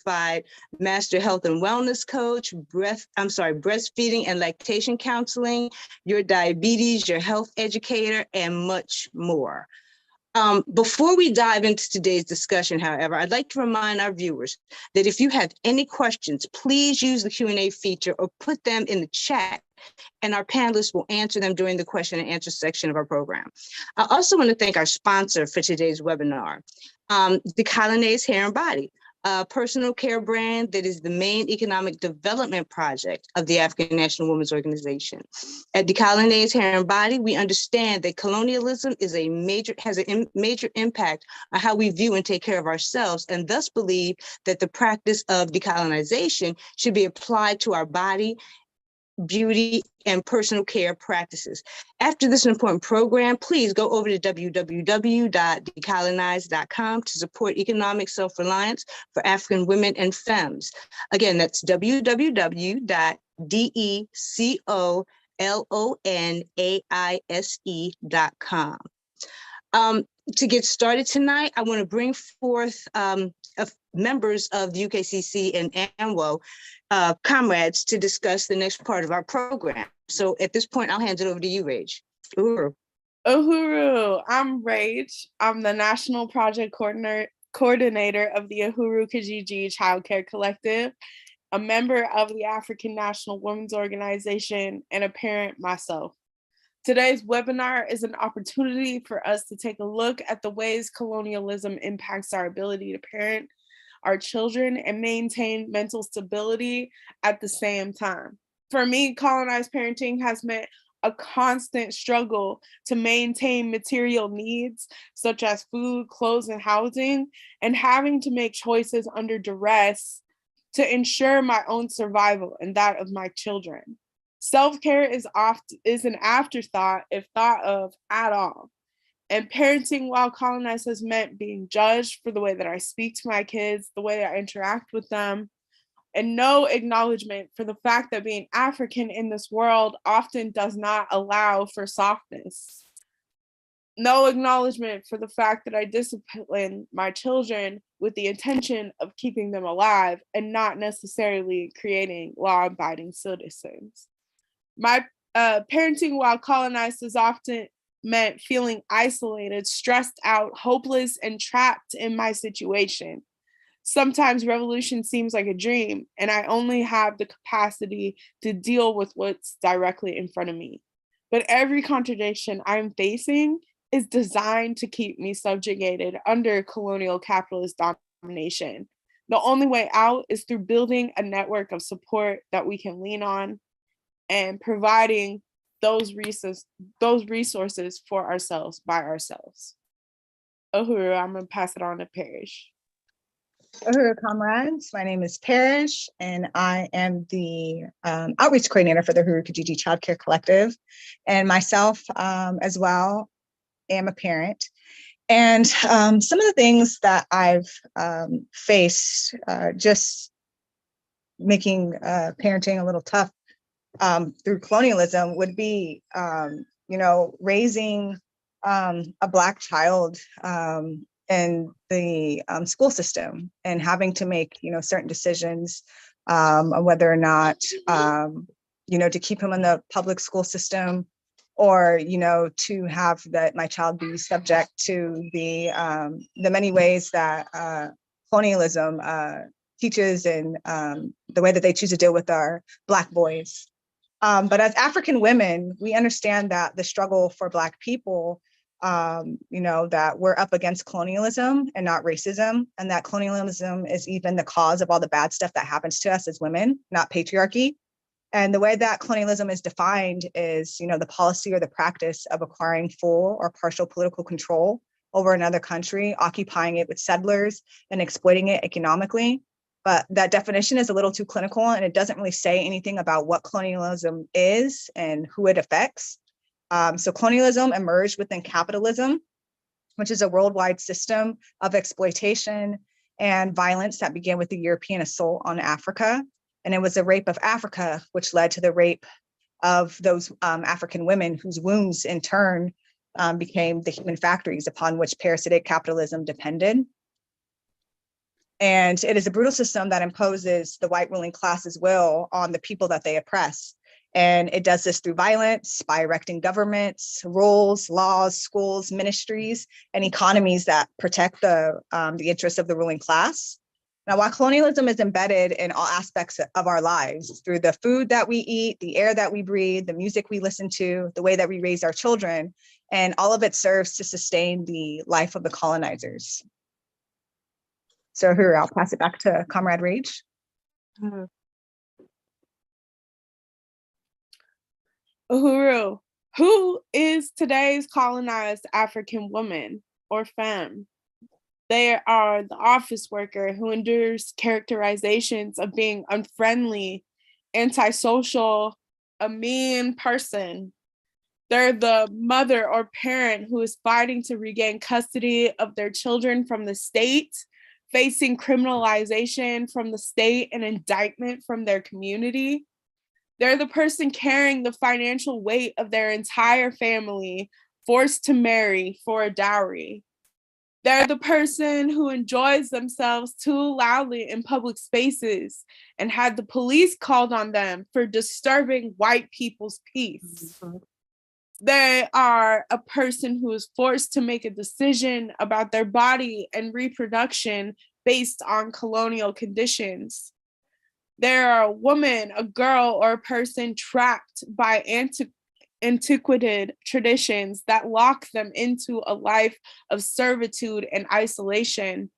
certified master health and wellness coach, breastfeeding and lactation counseling, your diabetes, your health educator, and much more. Before we dive into today's discussion, however, I'd like to remind our viewers that if you have any questions, please use the Q&A feature or put them in the chat, and our panelists will answer them during the question and answer section of our program. I also want to thank our sponsor for today's webinar, the Colonized Hair and Body, a personal care brand that is the main economic development project of the African National Women's Organization. At the Colonized Hair and Body, we understand that colonialism has a major impact on how we view and take care of ourselves, and thus believe that the practice of decolonization should be applied to our body, beauty, and personal care practices. After this important program, please go over to www.decolonized.com to support economic self-reliance for African women and femmes. Again, that's www.decolonized.com. To get started tonight, I want to bring forth members of the UKCC and AMWO comrades to discuss the next part of our program. So at this point, I'll hand it over to you, Rage. Uhuru. Uhuru, I'm Rage. I'm the National Project Coordinator of the Uhuru Kijiji Child Care Collective, a member of the African National Women's Organization, and a parent myself. Today's webinar is an opportunity for us to take a look at the ways colonialism impacts our ability to parent our children and maintain mental stability at the same time. For me, colonized parenting has meant a constant struggle to maintain material needs such as food, clothes, and housing, and having to make choices under duress to ensure my own survival and that of my children. Self-care is an afterthought if thought of at all. And parenting while colonized has meant being judged for the way that I speak to my kids, the way I interact with them, and no acknowledgement for the fact that being African in this world often does not allow for softness. No acknowledgement for the fact that I discipline my children with the intention of keeping them alive and not necessarily creating law-abiding citizens. My parenting while colonized has often meant feeling isolated, stressed out, hopeless, and trapped in my situation. Sometimes revolution seems like a dream, and I only have the capacity to deal with what's directly in front of me. But every contradiction I'm facing is designed to keep me subjugated under colonial capitalist domination. The only way out is through building a network of support that we can lean on and providing those resources for ourselves by ourselves. Uhuru, I'm gonna pass it on to Parrish. Uhuru comrades, my name is Parrish, and I am the outreach coordinator for the Uhuru Kijiji Child Care Collective, and myself as well am a parent. And some of the things that I've faced just making parenting a little tough through colonialism would be, raising a Black child in the school system and having to make, certain decisions on whether or not, to keep him in the public school system, or, to have that my child be subject to the many ways that colonialism teaches and the way that they choose to deal with our Black boys. But as African women, we understand that the struggle for Black people, that we're up against colonialism and not racism, and that colonialism is even the cause of all the bad stuff that happens to us as women, not patriarchy. And the way that colonialism is defined is, the policy or the practice of acquiring full or partial political control over another country, occupying it with settlers and exploiting it economically. But that definition is a little too clinical, and it doesn't really say anything about what colonialism is and who it affects. So colonialism emerged within capitalism, which is a worldwide system of exploitation and violence that began with the European assault on Africa. And it was the rape of Africa, which led to the rape of those African women whose wombs in turn became the human factories upon which parasitic capitalism depended. And it is a brutal system that imposes the white ruling class's will on the people that they oppress. And it does this through violence, by erecting governments, rules, laws, schools, ministries, and economies that protect the interests of the ruling class. Now, while colonialism is embedded in all aspects of our lives, through the food that we eat, the air that we breathe, the music we listen to, the way that we raise our children, and all of it serves to sustain the life of the colonizers. So here, I'll pass it back to Comrade Rage. Uhuru, who is today's colonized African woman or femme? They are the office worker who endures characterizations of being unfriendly, antisocial, a mean person. They're the mother or parent who is fighting to regain custody of their children from the state, facing criminalization from the state and indictment from their community. They're the person carrying the financial weight of their entire family, forced to marry for a dowry. They're the person who enjoys themselves too loudly in public spaces and had the police called on them for disturbing white people's peace. They are a person who is forced to make a decision about their body and reproduction based on colonial conditions. They're a woman, a girl, or a person trapped by antiquated traditions that lock them into a life of servitude and isolation.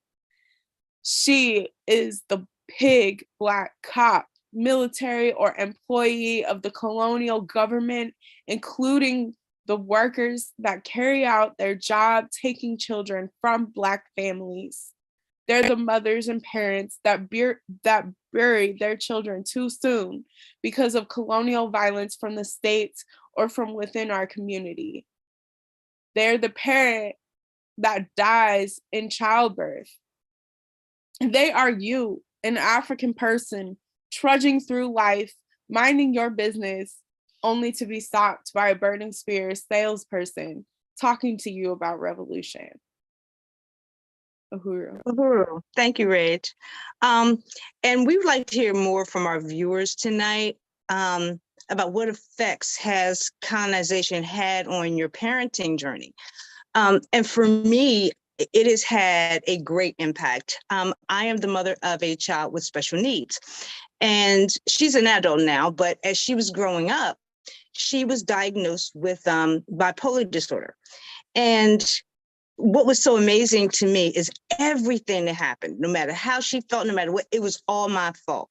She is the pig Black cop, military or employee of the colonial government, including the workers that carry out their job taking children from Black families. They're the mothers and parents that bury their children too soon because of colonial violence from the states or from within our community. They're the parent that dies in childbirth. They are you, an African person, trudging through life, minding your business, only to be stopped by a burning spear salesperson talking to you about revolution. Uhuru. Uhuru. Thank you, Rach. And we would like to hear more from our viewers tonight about what effects has colonization had on your parenting journey. And for me, it has had a great impact. I am the mother of a child with special needs, and she's an adult now, but as she was growing up, she was diagnosed with bipolar disorder. And what was so amazing to me is everything that happened, no matter how she felt, no matter what, it was all my fault.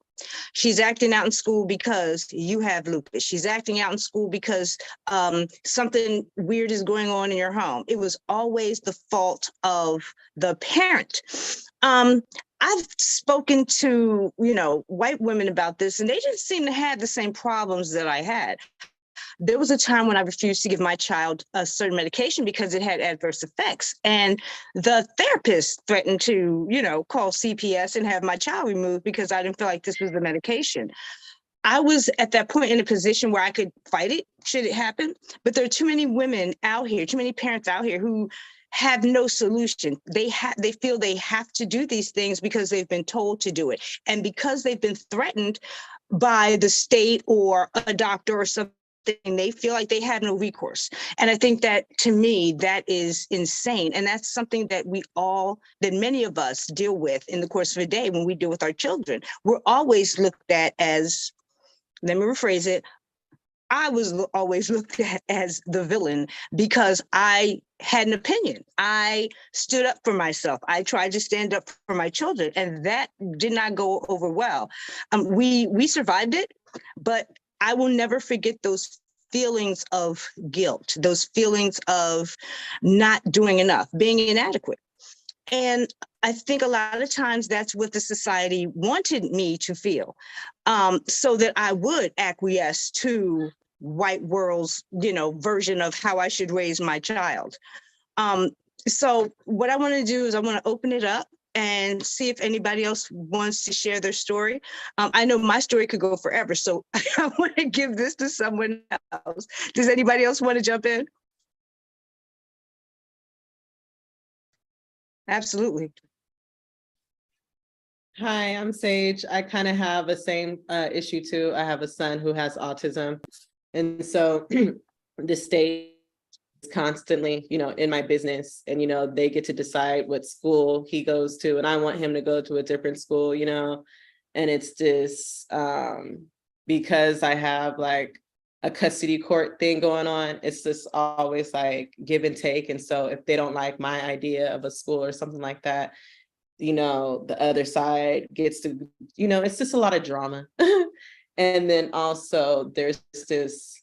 She's acting out in school because you have lupus. She's acting out in school because something weird is going on in your home. It was always the fault of the parent. I've spoken to, white women about this, and they didn't seem to have the same problems that I had. There was a time when I refused to give my child a certain medication because it had adverse effects. And the therapist threatened to, call CPS and have my child removed because I didn't feel like this was the medication. I was at that point in a position where I could fight it, should it happen. But there are too many women out here, too many parents out here who have no solution. They feel they have to do these things because they've been told to do it. And because they've been threatened by the state or a doctor or something, they feel like they have no recourse. And I think that, to me, that is insane. And that's something that many of us deal with in the course of a day when we deal with our children. We're always looked at as, let me rephrase it, I was always looked at as the villain because I had an opinion. I stood up for myself. I tried to stand up for my children, and that did not go over well. We survived it, but I will never forget those feelings of guilt, those feelings of not doing enough, being inadequate. And I think a lot of times that's what the society wanted me to feel, so that I would acquiesce to white world's, version of how I should raise my child. So what I want to do is I want to open it up and see if anybody else wants to share their story. I know my story could go forever, so I want to give this to someone else. Does anybody else want to jump in? Absolutely. Hi, I'm Sage. I kind of have a same issue too. I have a son who has autism. And so the state is constantly, in my business, and, they get to decide what school he goes to. And I want him to go to a different school, and it's just because I have like a custody court thing going on, it's just always like give and take. And so if they don't like my idea of a school or something like that, the other side gets to, it's just a lot of drama. And then also there's this,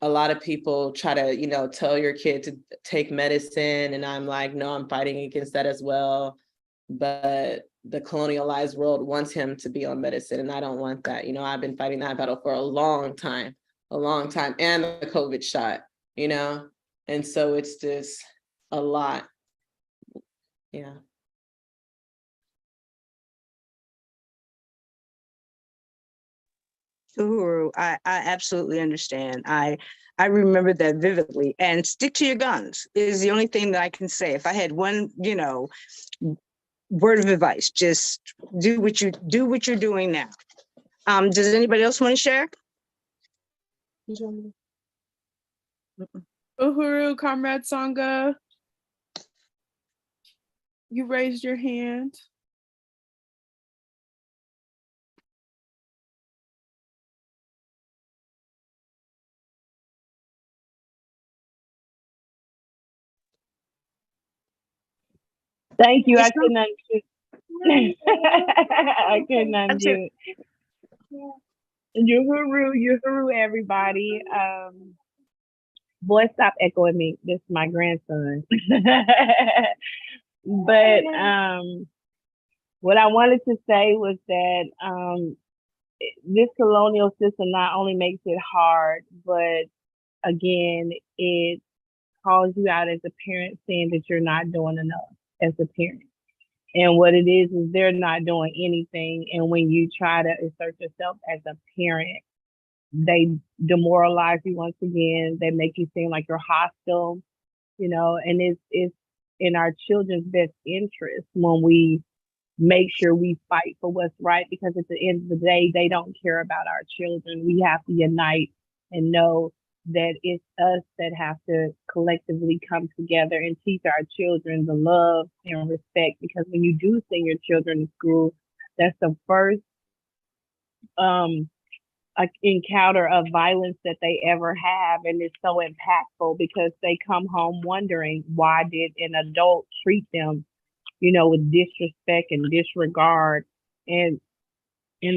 a lot of people try to, tell your kid to take medicine. And I'm like, no, I'm fighting against that as well. But the colonialized world wants him to be on medicine. And I don't want that. I've been fighting that battle for a long time, and the COVID shot, and so it's just a lot. Yeah. Uhuru, I absolutely understand. I remember that vividly. And stick to your guns is the only thing that I can say. If I had one, word of advice, just do what you're doing now. Does anybody else want to share? Uhuru, Comrade Sangha, you raised your hand. Thank you. I couldn't unmute. I couldn't unmute. Uhuru, everybody. Boy, stop echoing me. This is my grandson. But what I wanted to say was that this colonial system not only makes it hard, but again, it calls you out as a parent, saying that you're not doing enough as a parent. And what it is they're not doing anything. And when you try to assert yourself as a parent, they demoralize you once again. They make you seem like you're hostile, and it's in our children's best interest when we make sure we fight for what's right, because at the end of the day, they don't care about our children. We have to unite and know that it's us that have to collectively come together and teach our children the love and respect, because when you do send your children to school, that's the first encounter of violence that they ever have. And it's so impactful because they come home wondering, why did an adult treat them, with disrespect and disregard? And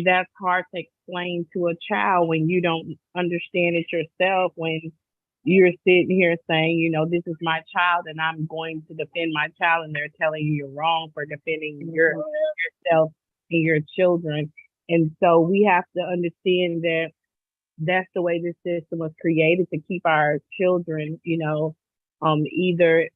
that's hard to explain to a child when you don't understand it yourself, when you're sitting here saying, this is my child and I'm going to defend my child, and they're telling you you're wrong for defending yourself and your children. And so we have to understand that that's the way this system was created, to keep our children, either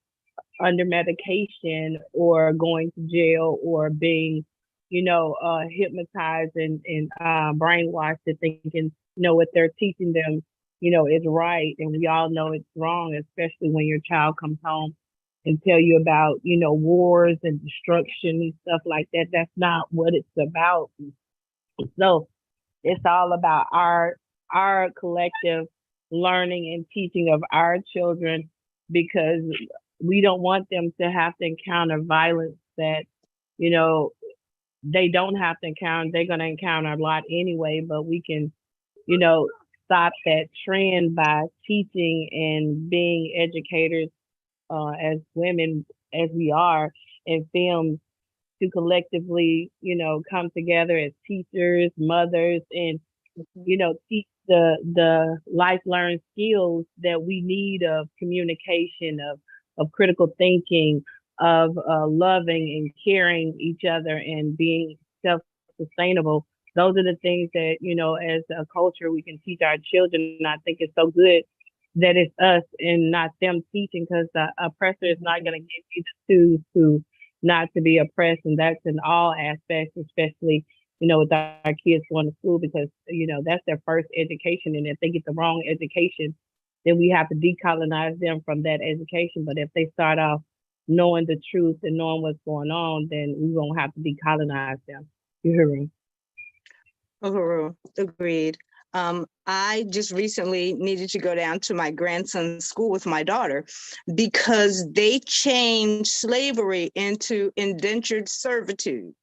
under medication or going to jail or being, hypnotized and brainwashed to thinking, what they're teaching them, is right. And we all know it's wrong, especially when your child comes home and tell you about, wars and destruction and stuff like that. That's not what it's about. So it's all about our collective learning and teaching of our children, because we don't want them to have to encounter violence that, they don't have to encounter. They're going to encounter a lot anyway, but we can, stop that trend by teaching and being educators as women, as we are in film, to collectively, come together as teachers, mothers, and, teach the life learned skills that we need of communication, of critical thinking, of loving and caring each other and being self-sustainable. Those are the things that, as a culture, we can teach our children. And I think it's so good that it's us and not them teaching, because the oppressor is not going to give you the tools to not to be oppressed. And that's in all aspects, especially, with our kids going to school, because, that's their first education. And if they get the wrong education, then we have to decolonize them from that education. But if they start off knowing the truth and knowing what's going on, then we won't have to decolonize them. You hear me? Agreed. I just recently needed to go down to my grandson's school with my daughter because they changed slavery into indentured servitude.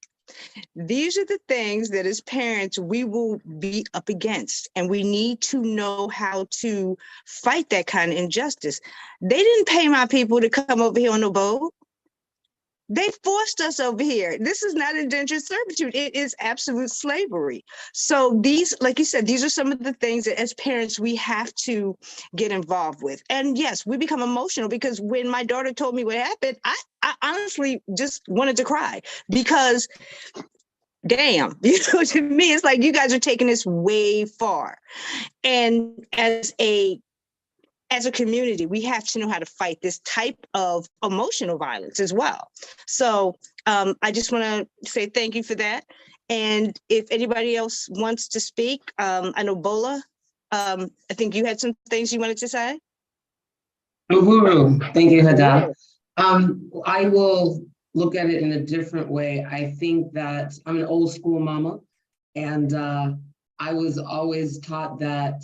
These are the things that as parents we will be up against, and we need to know how to fight that kind of injustice. They didn't pay my people to come over here on a boat. They forced us over here. This is not indentured servitude. It is absolute slavery. So these, like you said, these are some of the things that as parents we have to get involved with. And yes, we become emotional because when my daughter told me what happened, I honestly just wanted to cry because damn, to me, it's like you guys are taking this way far. And as a community, we have to know how to fight this type of emotional violence as well. So I just want to say thank you for that. And if anybody else wants to speak, I know Bola, I think you had some things you wanted to say. Uhuru. Thank you, Hada. I will look at it in a different way. I think that I'm an old school mama, and I was always taught that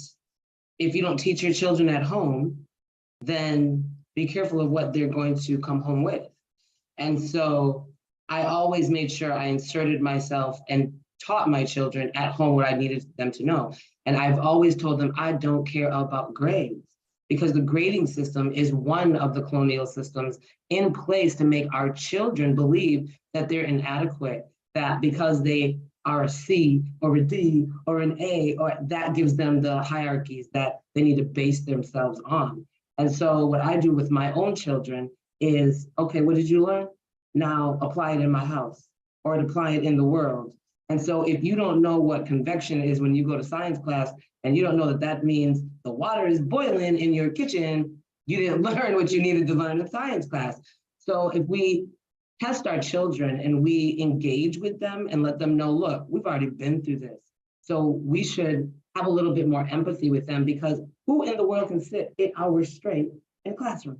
if you don't teach your children at home, then be careful of what they're going to come home with. And so I always made sure I inserted myself and taught my children at home what I needed them to know. And I've always told them I don't care about grades because the grading system is one of the colonial systems in place to make our children believe that they're inadequate, that because they are a C or a D or an A, or that gives them the hierarchies that they need to base themselves on. And so what I do with my own children is, okay, what did you learn? Now apply it in my house or apply it in the world. And so if you don't know what convection is when you go to science class, and you don't know that that means the water is boiling in your kitchen, you didn't learn what you needed to learn in science class. So if we test our children and we engage with them and let them know, look, we've already been through this. So we should have a little bit more empathy with them, because who in the world can sit 8 hours straight in a classroom?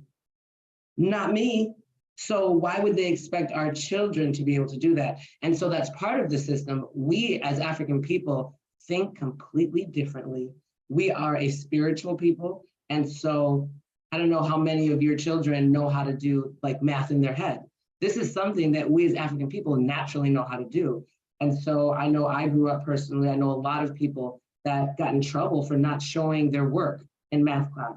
Not me. So why would they expect our children to be able to do that? And so that's part of the system. We as African people think completely differently. We are a spiritual people. And so I don't know how many of your children know how to do like math in their head. This is something that we as African people naturally know how to do. And so I know I grew up personally, I know a lot of people that got in trouble for not showing their work in math class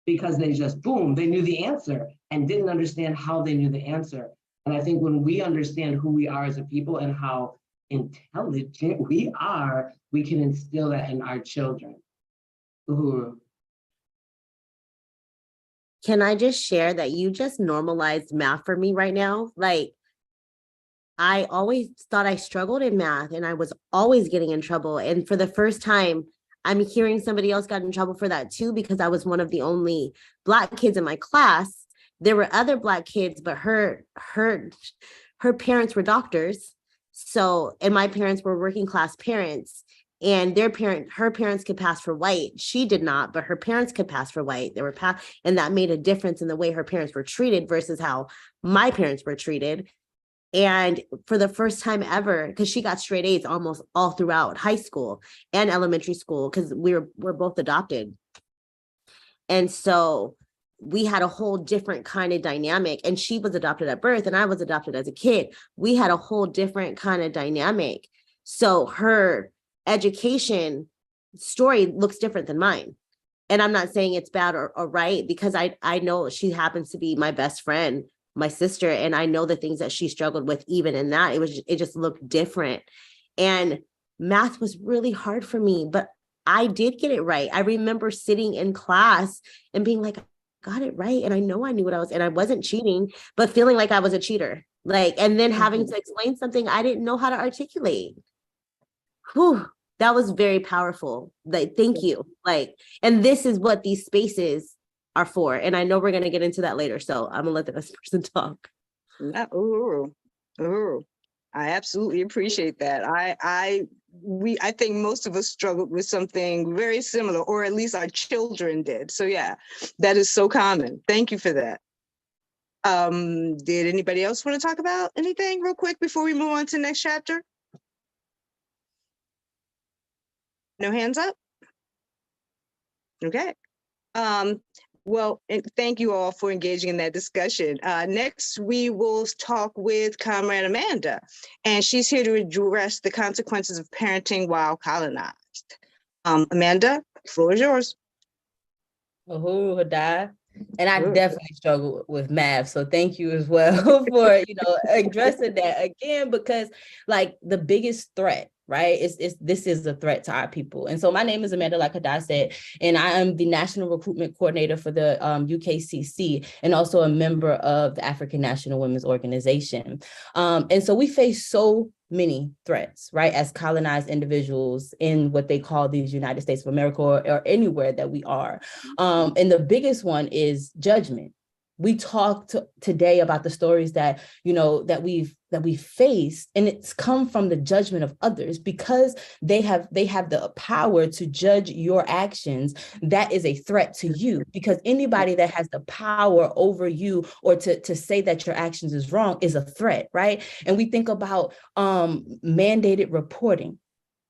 because they just, boom, they knew the answer and didn't understand how they knew the answer. And I think when we understand who we are as a people and how intelligent we are, we can instill that in our children. Uhuru. Can I just share that you just normalized math for me right now? Like, I always thought I struggled in math and I was always getting in trouble. And for the first time, I'm hearing somebody else got in trouble for that too, because I was one of the only Black kids in my class. There were other Black kids, but her parents were doctors. So, and my parents were working class parents. And her parents could pass for white. She did not, but her parents could pass for white. They were and that made a difference in the way her parents were treated versus how my parents were treated. And for the first time ever, because she got straight A's almost all throughout high school and elementary school, because we're both adopted. And so we had a whole different kind of dynamic. And she was adopted at birth and I was adopted as a kid. We had a whole different kind of dynamic. So her education story looks different than mine. And I'm not saying it's bad or right, because I know she happens to be my best friend, my sister, and I know the things that she struggled with. Even in that, it just looked different. And math was really hard for me, but I did get it right. I remember sitting in class and being like, I got it right. And I know I knew what I was, and I wasn't cheating, but feeling like I was a cheater. Like, and then having to explain something I didn't know how to articulate. Whew, that was very powerful. Like, thank you. Like, and this is what these spaces are for. And I know we're going to get into that later. So I'm gonna let the next person talk. I absolutely appreciate that. I think most of us struggled with something very similar, or at least our children did. So yeah, that is so common. Thank you for that. Did anybody else want to talk about anything real quick before we move on to the next chapter? No hands up? Okay. Well, and thank you all for engaging in that discussion. Next, we will talk with Comrade Amanda, and she's here to address the consequences of parenting while colonized. Amanda, the floor is yours. Uhuru Hadai. And I definitely struggle with math. So thank you as well for, addressing that again, because like the biggest threat, right? This is a threat to our people. And so my name is Amanda, like Hadai said, and I am the National Recruitment Coordinator for the UKCC and also a member of the African National Women's Organization. And so we face so many threats, right, as colonized individuals in what they call these United States of America or anywhere that we are. And the biggest one is judgment. We talked today about the stories that, that we've faced, and it's come from the judgment of others because they have the power to judge your actions. That is a threat to you, because anybody that has the power over you or to say that your actions is wrong is a threat, right? And we think about mandated reporting.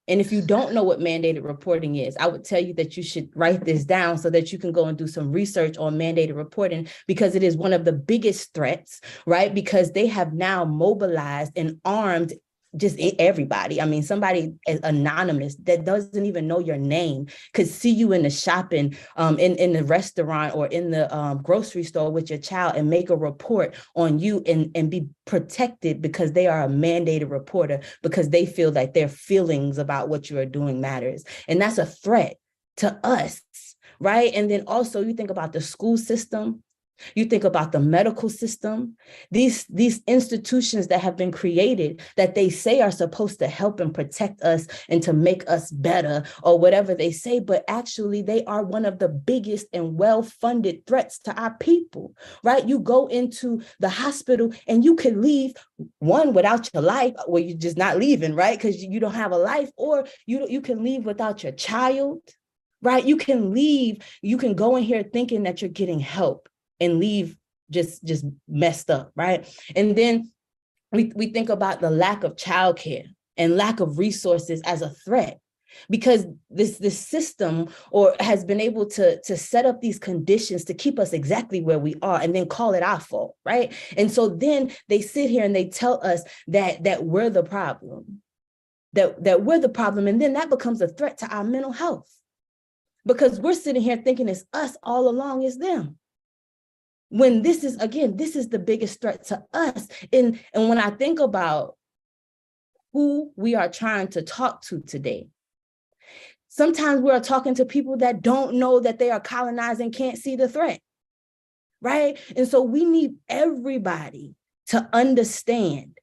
And if you don't know what mandated reporting is, I would tell you that you should write this down so that you can go and do some research on mandated reporting, because it is one of the biggest threats, right? Because they have now mobilized and armed just everybody. I mean, somebody anonymous that doesn't even know your name could see you in the shopping, in the restaurant or in the grocery store with your child and make a report on you and be protected because they are a mandated reporter, because they feel like their feelings about what you are doing matters. And that's a threat to us, right? And then also you think about the school system. You think about the medical system, these institutions that have been created that they say are supposed to help and protect us and to make us better or whatever they say, but actually they are one of the biggest and well-funded threats to our people, right? You go into the hospital and you can leave, one, without your life, where you're just not leaving, right? Because you don't have a life, or you can leave without your child, right? You can leave, you can go in here thinking that you're getting help and leave just messed up, right? And then we think about the lack of childcare and lack of resources as a threat, because this system has been able to set up these conditions to keep us exactly where we are and then call it our fault, right? And so then they sit here and they tell us that we're the problem, that we're the problem, and then that becomes a threat to our mental health, because we're sitting here thinking it's us all along, it's them. When this is the biggest threat to us. And when I think about who we are trying to talk to today, sometimes we are talking to people that don't know that they are colonized and can't see the threat, right? And so we need everybody to understand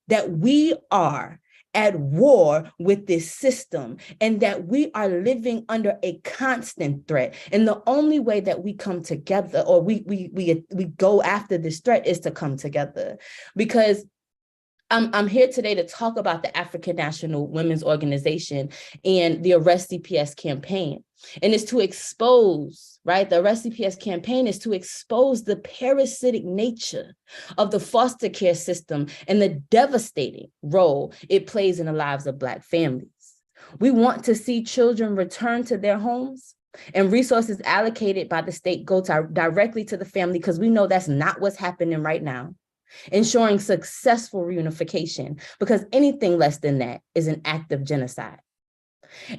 that we are at war with this system and that we are living under a constant threat. And the only way that we come together, or we go after this threat, is to come together. Because I'm here today to talk about the African National Women's Organization and the Arrest CPS campaign. And it's to expose, right? The Arrest CPS campaign is to expose the parasitic nature of the foster care system and the devastating role it plays in the lives of Black families. We want to see children return to their homes and resources allocated by the state go directly to the family, because we know that's not what's happening right now. Ensuring successful reunification, because anything less than that is an act of genocide.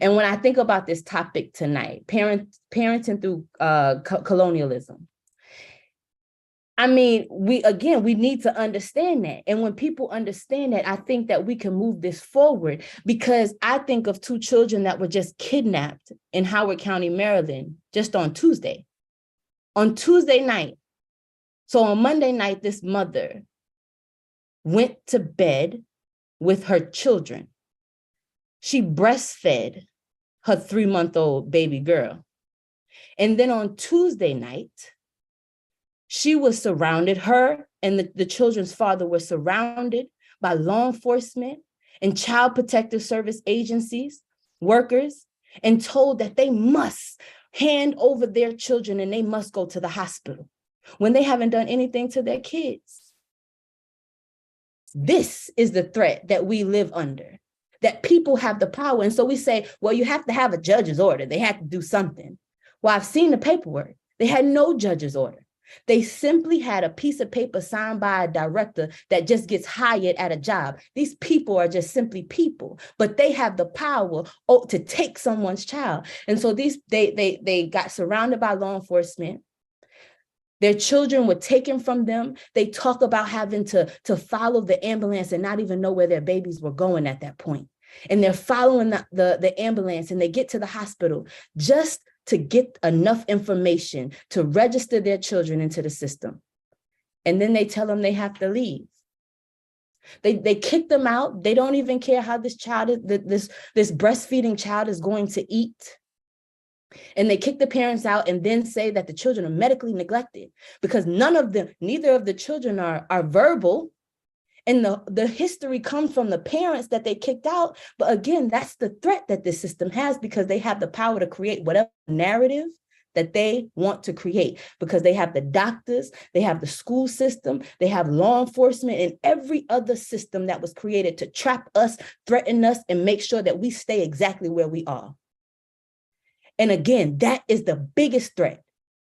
And when I think about this topic tonight, parenting through colonialism, I mean, we need to understand that. And when people understand that, I think that we can move this forward, because I think of 2 children that were just kidnapped in Howard County, Maryland, just on Tuesday. On Tuesday night. So on Monday night, this mother went to bed with her children. She breastfed her 3-month-old baby girl. And then on Tuesday night, she was surrounded, her and the children's father were surrounded by law enforcement and child protective service agencies, workers, and told that they must hand over their children and they must go to the hospital. when they haven't done anything to their kids. This is the threat that we live under, that people have the power. And so we say, well, you have to have a judge's order. They have to do something. Well, I've seen the paperwork. They had no judge's order. They simply had a piece of paper signed by a director that just gets hired at a job. These people are just simply people, but they have the power to take someone's child. And so they got surrounded by law enforcement. Their children were taken from them. They talk about having to follow the ambulance and not even know where their babies were going at that point. And they're following the ambulance, and they get to the hospital just to get enough information to register their children into the system. And then they tell them they have to leave. They kick them out. They don't even care how this child, this breastfeeding child is going to eat. And they kick the parents out and then say that the children are medically neglected because neither of the children are verbal. And the history comes from the parents that they kicked out. But again, that's the threat that this system has, because they have the power to create whatever narrative that they want to create, because they have the doctors, they have the school system, they have law enforcement, and every other system that was created to trap us, threaten us, and make sure that we stay exactly where we are. And again, that is the biggest threat.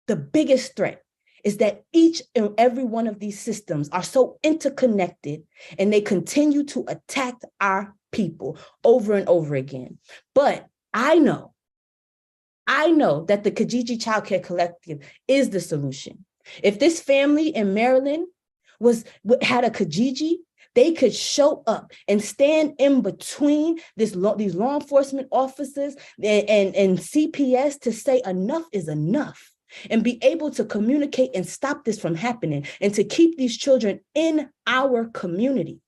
The biggest threat is that each and every one of these systems are so interconnected, and they continue to attack our people over and over again. But I know that the Kijiji Child Care Collective is the solution. If this family in Maryland had a Kijiji, they could show up and stand in between these law enforcement officers and CPS to say enough is enough, and be able to communicate and stop this from happening, and to keep these children in our community.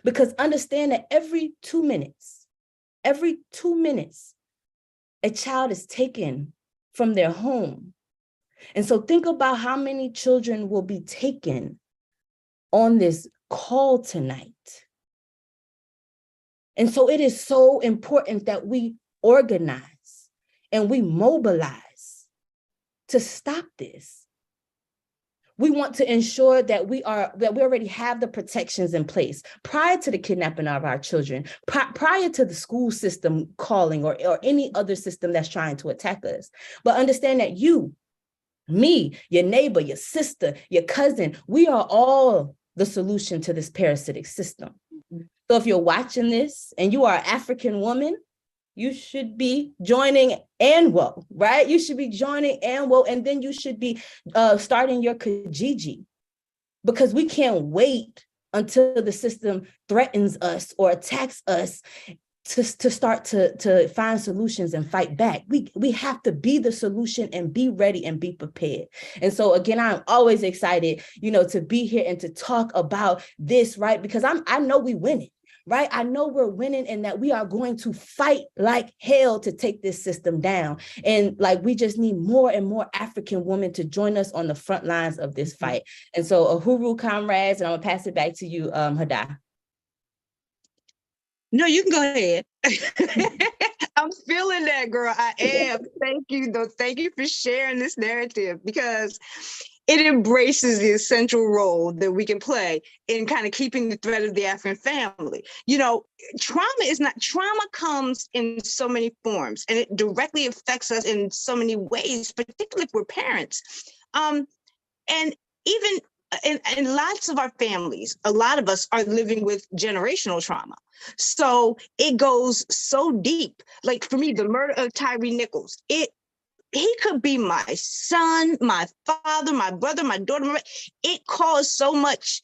Because understand that every 2 minutes, a child is taken from their home. And so think about how many children will be taken on this call tonight. And so it is so important that we organize and we mobilize to stop this. We want to ensure that we already have the protections in place prior to the kidnapping of our children, prior to the school system calling or any other system that's trying to attack us. But understand that you, me, your neighbor, your sister, your cousin, we are all the solution to this parasitic system. So if you're watching this and you are an African woman, you should be joining ANWO, right? You should be joining ANWO, and then you should be starting your Kijiji, because we can't wait until the system threatens us or attacks us to start to find solutions and fight back. We have to be the solution and be ready and be prepared. And so again, I'm always excited, to be here and to talk about this, right? Because I know we winning. Right? I know we're winning, and that we are going to fight like hell to take this system down. And we just need more and more African women to join us on the front lines of this fight. And so Uhuru, comrades, and I'm gonna pass it back to you, Hada. No, you can go ahead. I'm feeling that, girl. I am. Thank you, though. Thank you for sharing this narrative, because it embraces the essential role that we can play in kind of keeping the thread of the African family. Trauma comes in so many forms, and it directly affects us in so many ways, particularly if we're parents. And even in lots of our families, a lot of us are living with generational trauma. So it goes so deep. Like for me, the murder of Tyre Nichols, he could be my son, my father, my brother, my daughter. It caused so much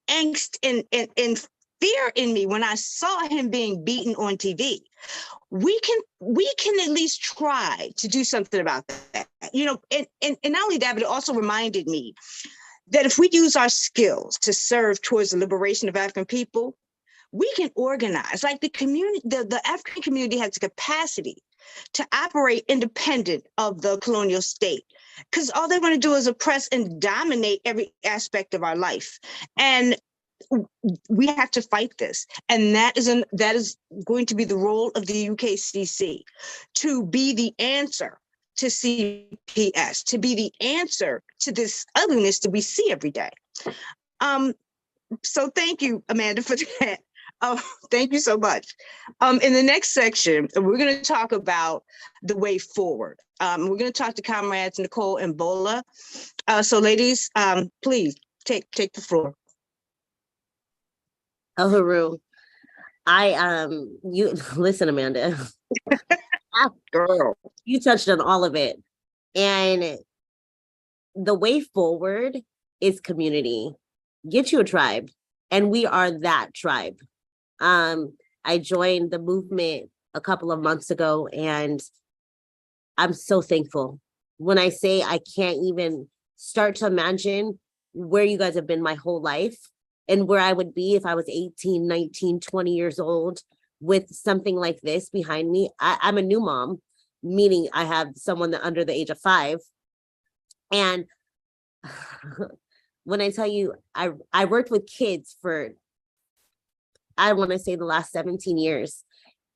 angst and fear in me when I saw him being beaten on TV. We can at least try to do something about that. And not only that, but it also reminded me that if we use our skills to serve towards the liberation of African people, we can organize. Like the community, the African community has the capacity to operate independent of the colonial state, because all they want to do is oppress and dominate every aspect of our life. And we have to fight this. And that is going to be the role of the UKCC, to be the answer to CPS, to be the answer to this ugliness that we see every day. So thank you, Amanda, for that. Thank you so much. In the next section, we're going to talk about the way forward. We're going to talk to comrades Nicole and Bola. So ladies, please take the floor. Uhuru, you listen, Amanda. Girl. You touched on all of it. And the way forward is community. Get you a tribe. And we are that tribe. I joined the movement a couple of months ago, and I'm so thankful. When I say I can't even start to imagine where you guys have been my whole life and where I would be if I was 18, 19, 20 years old with something like this behind me. I'm a new mom, meaning I have someone that under the age of 5. And when I tell you, I worked with kids for, I want to say the last 17 years,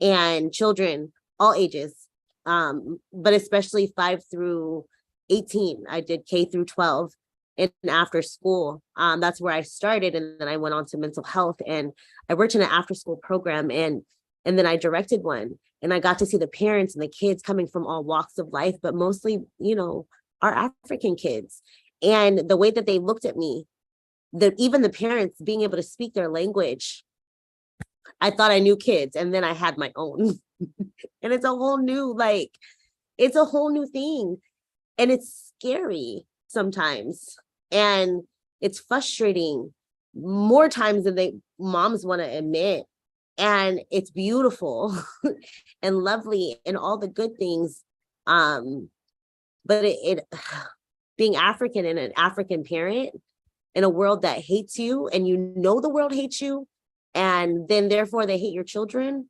and children, all ages, but especially 5 through 18. I did K through 12 and after school. That's where I started. And then I went on to mental health, and I worked in an after school program, and then I directed one, and I got to see the parents and the kids coming from all walks of life, but mostly, our African kids. And the way that they looked at me, even the parents being able to speak their language, I thought I knew kids, and then I had my own. And it's a whole new thing. And it's scary sometimes. And it's frustrating more times than moms want to admit. And it's beautiful and lovely and all the good things. But it being African and an African parent in a world that hates you, and the world hates you, and then therefore they hate your children.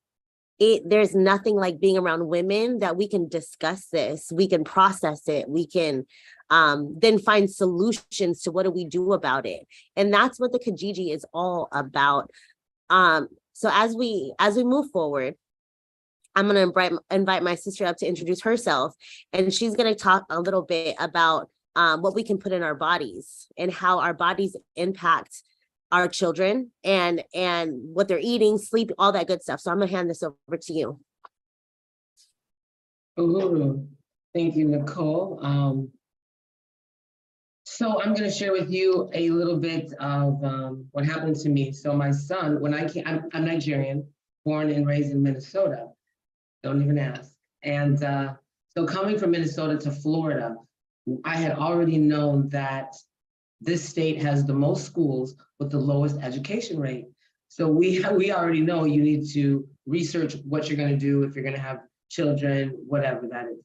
There's nothing like being around women that we can discuss this, we can process it, we can then find solutions to what do we do about it. And that's what the Kijiji is all about. So as we move forward, I'm going to invite my sister up to introduce herself, and she's going to talk a little bit about what we can put in our bodies and how our bodies impact our children and what they're eating, sleep, all that good stuff. So I'm gonna hand this over to you. Uhuru. Thank you, Nicole. So I'm gonna share with you a little bit of what happened to me. So my son, when I came, I'm Nigerian, born and raised in Minnesota. Don't even ask. And so coming from Minnesota to Florida, I had already known that this state has the most schools with the lowest education rate. So we already know you need to research what you're going to do if you're going to have children, whatever that is.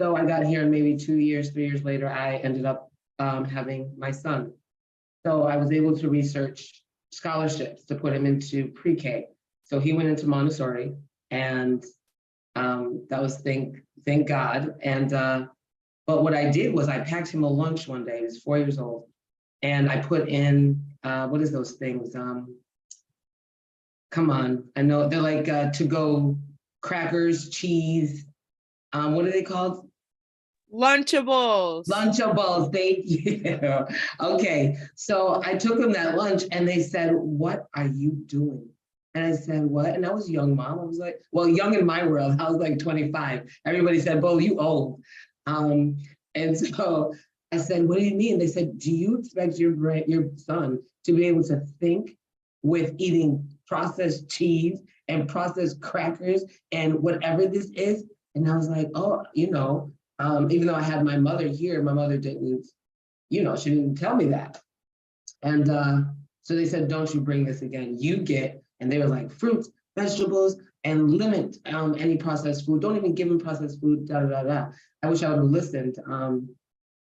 So I got here, and maybe 2 years, 3 years later, I ended up having my son. So I was able to research scholarships to put him into pre-K. So he went into Montessori, and that was thank God. And but what I did was I packed him a lunch one day. He was 4 years old. And I put in, what is those things? Come on, I know they're like to-go crackers, cheese. What are they called? Lunchables. Lunchables, thank you. Okay, so I took them that lunch, and they said, "What are you doing?" And I said, "What?" And I was young, Mom. I was like, well, young in my world. I was like 25. Everybody said, "Bo, you old." And so I said, "What do you mean?" They said, "Do you expect your son to be able to think with eating processed cheese and processed crackers and whatever this is?" And I was like, "Oh, even though I had my mother here, my mother didn't, she didn't tell me that." And so they said, "Don't you bring this again. You get," and they were like, "fruits, vegetables, and limit any processed food. Don't even give him processed food, da da da da." I wish I would have listened.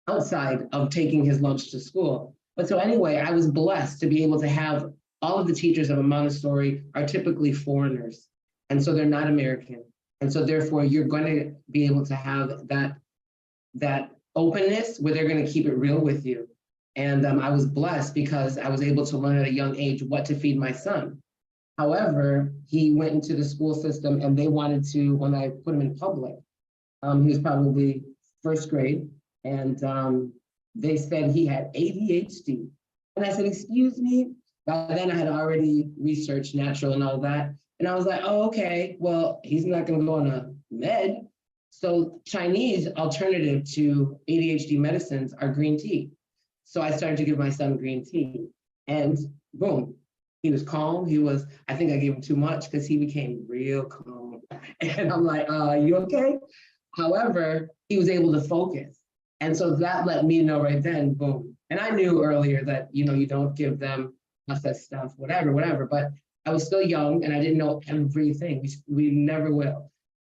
Outside of taking his lunch to school. But so anyway, I was blessed to be able to have all of the teachers of a Montessori are typically foreigners. And so they're not American. And so therefore you're going to be able to have that openness where they're going to keep it real with you. And I was blessed because I was able to learn at a young age what to feed my son. However, he went into the school system, and they wanted to, when I put him in public, he was probably first grade, and they said he had ADHD. And I said, excuse me? By then I had already researched natural and all that. And I was like, oh, okay, well, he's not gonna go on a med. So Chinese alternative to ADHD medicines are green tea. So I started to give my son green tea, and boom, he was calm. I think I gave him too much because he became real calm. And I'm like, you okay? However, he was able to focus. And so that let me know right then, boom. And I knew earlier that, you don't give them processed stuff, whatever, but I was still young and I didn't know everything. We never will.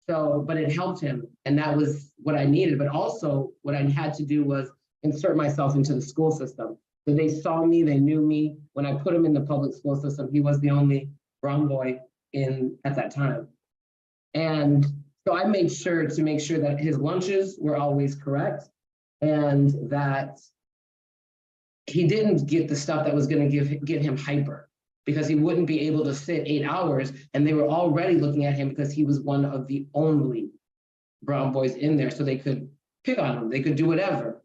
So, but it helped him. And that was what I needed. But also what I had to do was insert myself into the school system. So they saw me, they knew me. When I put him in the public school system, he was the only brown boy at that time. And so I made sure that his lunches were always correct and that he didn't get the stuff that was going to get him hyper, because he wouldn't be able to sit 8 hours, and they were already looking at him because he was one of the only brown boys in there, so they could pick on him, they could do whatever.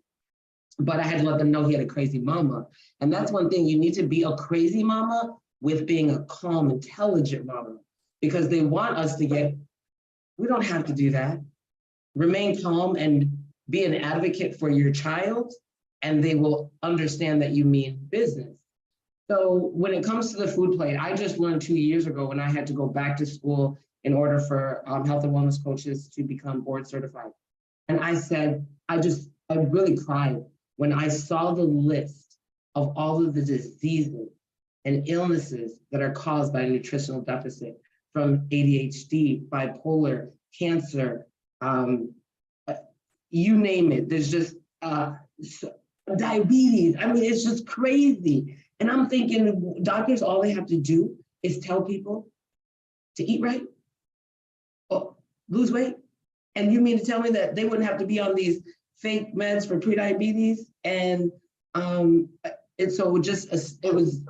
But I had to let them know he had a crazy mama. And that's one thing, you need to be a crazy mama with being a calm, intelligent mama, because they want us to we don't have to do that. Remain calm and be an advocate for your child, and they will understand that you mean business. So when it comes to the food plate, I just learned 2 years ago when I had to go back to school in order for health and wellness coaches to become board certified. And I said, I really cried when I saw the list of all of the diseases and illnesses that are caused by nutritional deficit, from ADHD, bipolar, cancer, you name it. There's just diabetes. I mean, it's just crazy. And I'm thinking, doctors, all they have to do is tell people to eat right, lose weight. And you mean to tell me that they wouldn't have to be on these fake meds for prediabetes? And so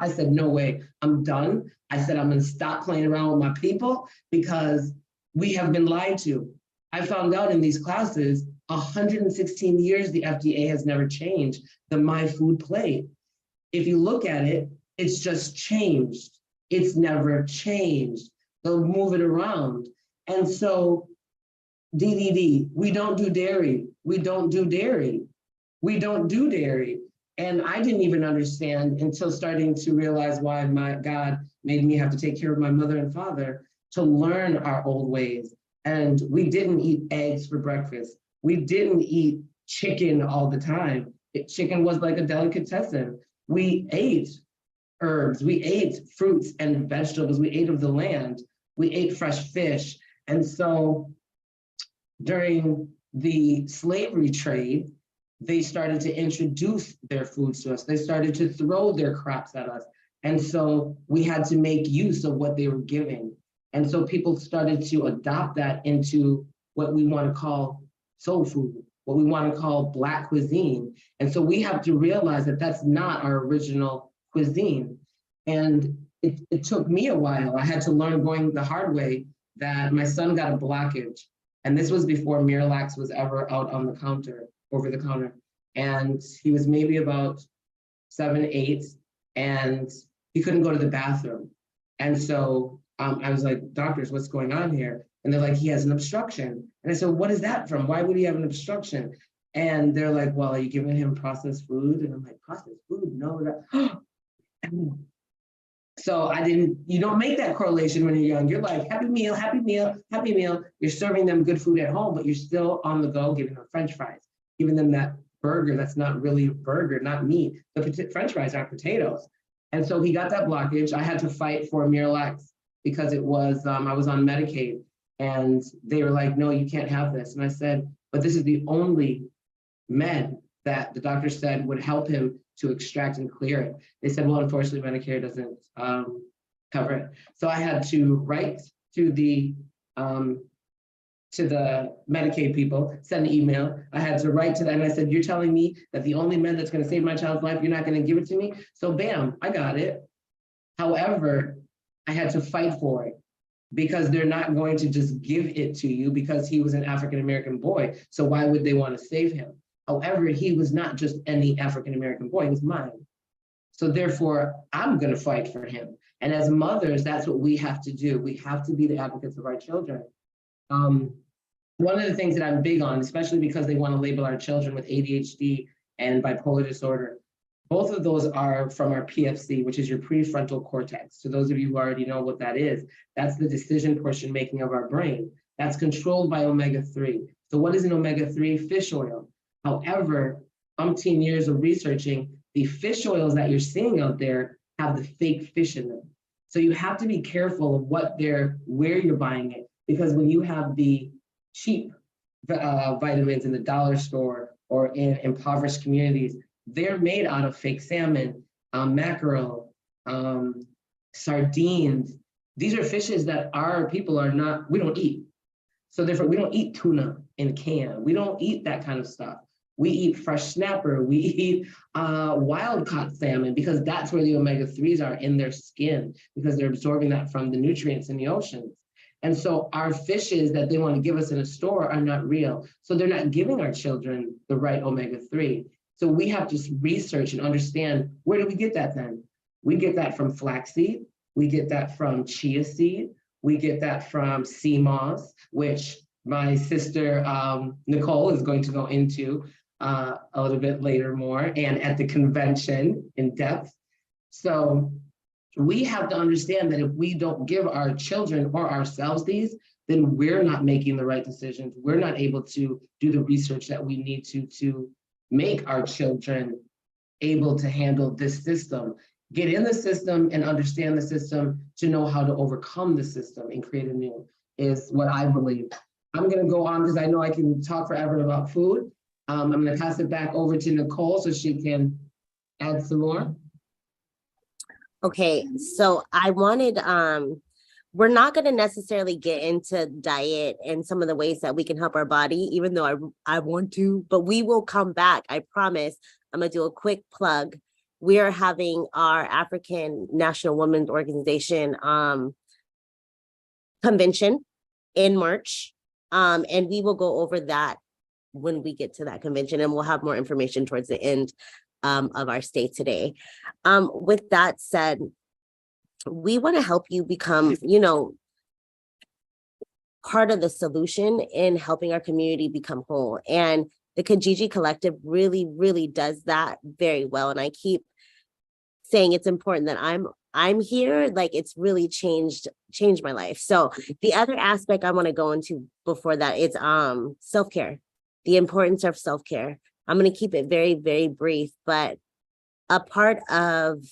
I said, no way, I'm done. I said, I'm gonna stop playing around with my people because we have been lied to. I found out in these classes, 116 years, the FDA has never changed the My Food Plate. If you look at it, it's just changed. It's never changed. They'll move it around. And so DDD, we don't do dairy. We don't do dairy. We don't do dairy. And I didn't even understand until starting to realize why my God made me have to take care of my mother and father, to learn our old ways. And we didn't eat eggs for breakfast. We didn't eat chicken all the time. Chicken was like a delicatessen. We ate herbs, we ate fruits and vegetables, we ate of the land, we ate fresh fish. And so during the slavery trade, they started to introduce their foods to us. They started to throw their crops at us. And so we had to make use of what they were giving. And so people started to adopt that into what we want to call soul food, what we want to call Black cuisine. And so we have to realize that that's not our original cuisine. And it took me a while. I had to learn, going the hard way, that my son got a blockage. And this was before Miralax was ever out on the counter, over the counter. And he was maybe about 7, 8, and he couldn't go to the bathroom. And so I was like, doctors, what's going on here? And they're like, he has an obstruction. And I said, what is that from? Why would he have an obstruction? And they're like, well, are you giving him processed food? And I'm like, processed food? No. So you don't make that correlation when you're young. You're like, happy meal, happy meal, happy meal. You're serving them good food at home, but you're still on the go, giving them French fries, giving them that burger that's not really a burger, not meat. The French fries aren't potatoes. And so he got that blockage. I had to fight for Miralax because it was, I was on Medicaid, and they were like, no, you can't have this. And I said, but this is the only med that the doctor said would help him to extract and clear it. They said, well, unfortunately, Medicare doesn't cover it. So I had to write to the Medicaid people, send an email. I had to write to them, and I said, you're telling me that the only med that's going to save my child's life, you're not going to give it to me? So bam, I got it. However, I had to fight for it. because they're not going to just give it to you because he was an African-American boy. So why would they want to save him? However, he was not just any African-American boy, he was mine. So therefore, I'm going to fight for him. And as mothers, that's what we have to do. We have to be the advocates of our children. One of the things that I'm big on, especially because they want to label our children with ADHD and bipolar disorder, both of those are from our PFC, which is your prefrontal cortex. So those of you who already know what that is, that's the decision portion making of our brain. That's controlled by omega-3. So what is an omega-3? Fish oil. However, umpteen years of researching, the fish oils that you're seeing out there have the fake fish in them. So you have to be careful of where you're buying it, because when you have the cheap vitamins in the dollar store or in impoverished communities, they're made out of fake salmon, mackerel, sardines. These are fishes that our people we don't eat. So therefore, we don't eat tuna in a can. We don't eat that kind of stuff. We eat fresh snapper. We eat wild caught salmon, because that's where the omega-3s are in their skin, because they're absorbing that from the nutrients in the oceans. And so our fishes that they want to give us in a store are not real. So they're not giving our children the right omega-3. So we have to research and understand, where do we get that then? We get that from flaxseed. We get that from chia seed. We get that from sea moss, which my sister Nicole is going to go into a little bit later more, and at the convention in depth. So we have to understand that if we don't give our children or ourselves these, then we're not making the right decisions. We're not able to do the research that we need to make our children able to handle this system, get in the system and understand the system to know how to overcome the system and create a new, is what I believe. I'm gonna go on because I know I can talk forever about food. I'm gonna pass it back over to Nicole so she can add some more. Okay, so I wanted, we're not going to necessarily get into diet and some of the ways that we can help our body, even though I want to, but we will come back. I promise. I'm going to do a quick plug. We are having our African National Women's Organization convention in March, and we will go over that when we get to that convention, and we'll have more information towards the end of our stay today. With that said, we want to help you become, part of the solution in helping our community become whole. And the Kijiji Collective really, really does that very well. And I keep saying it's important that I'm here, like it's really changed my life. So the other aspect I want to go into before that is self-care, the importance of self-care. I'm going to keep it very, very brief, but a part of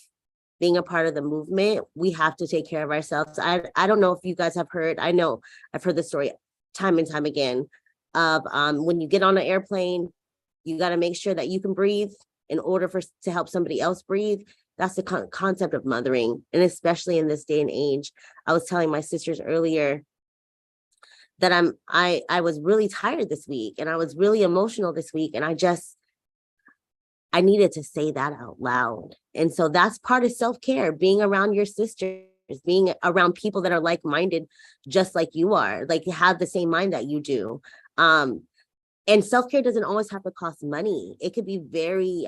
being a part of the movement, we have to take care of ourselves. I don't know if you guys have heard, I know I've heard the story time and time again of when you get on an airplane, you got to make sure that you can breathe in order to help somebody else breathe. That's the concept of mothering. And especially in this day and age, I was telling my sisters earlier that I was really tired this week and I was really emotional this week. And I needed to say that out loud. And so that's part of self-care, being around your sisters, being around people that are like-minded, just like you are, like you have the same mind that you do. And self-care doesn't always have to cost money. It could be very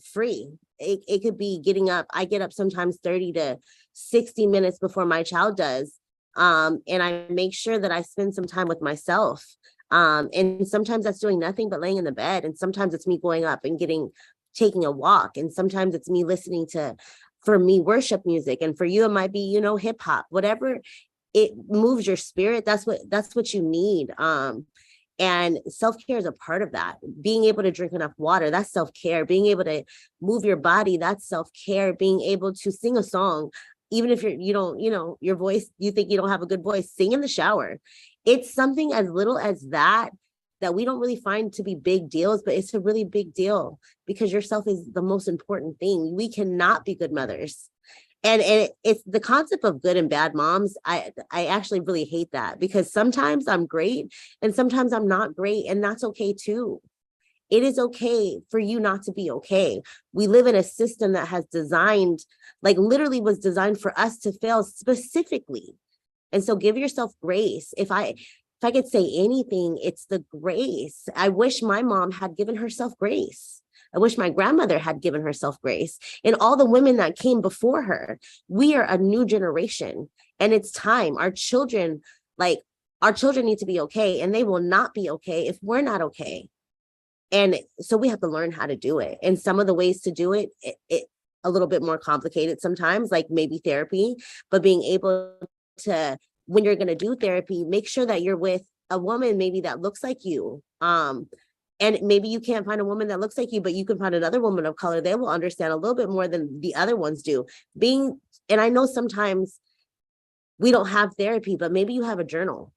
free. It could be getting up. I get up sometimes 30 to 60 minutes before my child does. And I make sure that I spend some time with myself. And sometimes that's doing nothing but laying in the bed. And sometimes it's me going up and taking a walk. And sometimes it's me listening to, for me, worship music. And for you, it might be, hip hop, whatever it moves your spirit. That's what you need. And self-care is a part of that. Being able to drink enough water, that's self-care. Being able to move your body, that's self-care. Being able to sing a song, even if your voice, you think you don't have a good voice, sing in the shower. It's something as little as that we don't really find to be big deals, but it's a really big deal because yourself is the most important thing. We cannot be good mothers. And it's the concept of good and bad moms. I actually really hate that because sometimes I'm great and sometimes I'm not great, and that's okay too. It is okay for you not to be okay. We live in a system that has literally was designed for us to fail specifically. And so give yourself grace. If I could say anything, it's the grace. I wish my mom had given herself grace. I wish my grandmother had given herself grace, and all the women that came before her. We are a new generation, and it's time. Our children need to be okay, and they will not be okay if we're not okay. And so we have to learn how to do it. And some of the ways to do it, a little bit more complicated sometimes, like maybe therapy, but being able to, when you're going to do therapy, make sure that you're with a woman maybe that looks like you. And maybe you can't find a woman that looks like you, but you can find another woman of color. They will understand a little bit more than the other ones do. And I know sometimes we don't have therapy, but maybe you have a journal.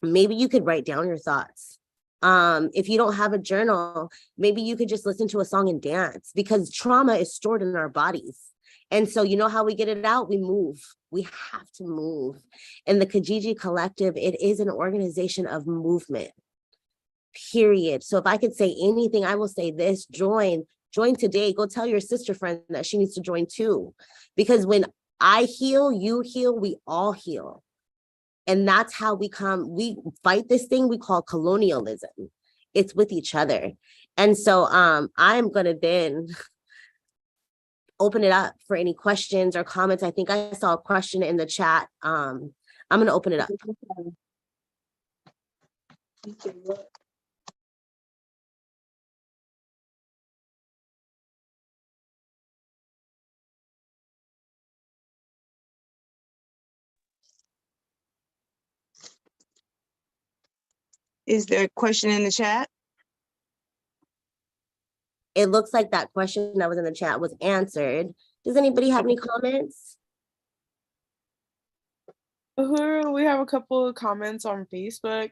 Maybe you could write down your thoughts. If you don't have a journal, maybe you could just listen to a song and dance, because trauma is stored in our bodies. And so you know how we get it out? We move. We have to move. And the Kijiji Collective, it is an organization of movement, period. So if I could say anything, I will say this: join today. Go tell your sister friend that she needs to join too. Because when I heal, you heal, we all heal. And that's how we fight this thing we call colonialism. It's with each other. And so I'm going to then open it up for any questions or comments. I think I saw a question in the chat. I'm going to open it up. Is there a question in the chat? It looks like that question that was in the chat was answered. Does anybody have any comments? Uhuru, we have a couple of comments on Facebook.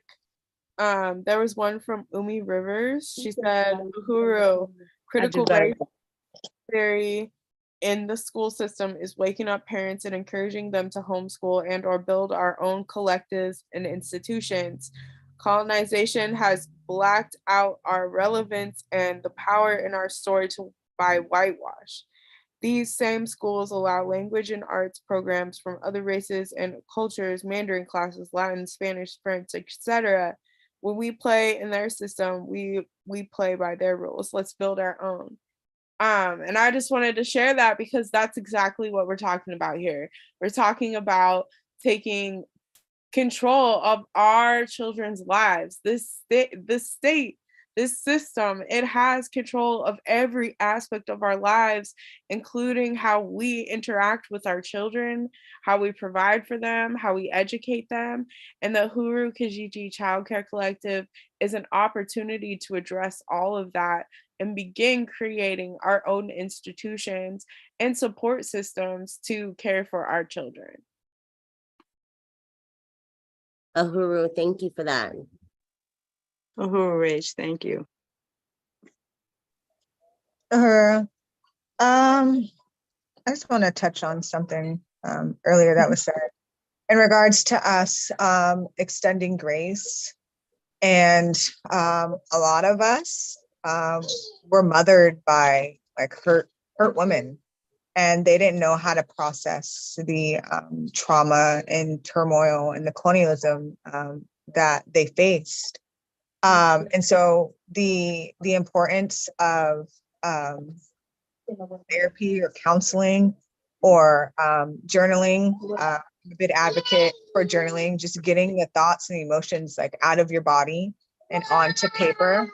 There was one from Umi Rivers. She said, Uhuru, critical race theory in the school system is waking up parents and encouraging them to homeschool and or build our own collectives and institutions. Colonization has blacked out our relevance and the power in our story by whitewash. These same schools allow language and arts programs from other races and cultures, Mandarin classes, Latin, Spanish, French, etc. When we play in their system, we play by their rules. Let's build our own. And I just wanted to share that because that's exactly what we're talking about here. We're talking about taking control of our children's lives. This state, this system, it has control of every aspect of our lives, including how we interact with our children, how we provide for them, how we educate them. And the Uhuru Kijiji Child Care Collective is an opportunity to address all of that and begin creating our own institutions and support systems to care for our children. Uhuru, thank you for that. Uhuru Rich, thank you. I just want to touch on something earlier that was said in regards to us extending grace. And a lot of us were mothered by like hurt women, and they didn't know how to process the trauma and turmoil and the colonialism that they faced. And so the importance of therapy or counseling or journaling, I'm a big advocate for journaling, just getting the thoughts and the emotions like out of your body and onto paper.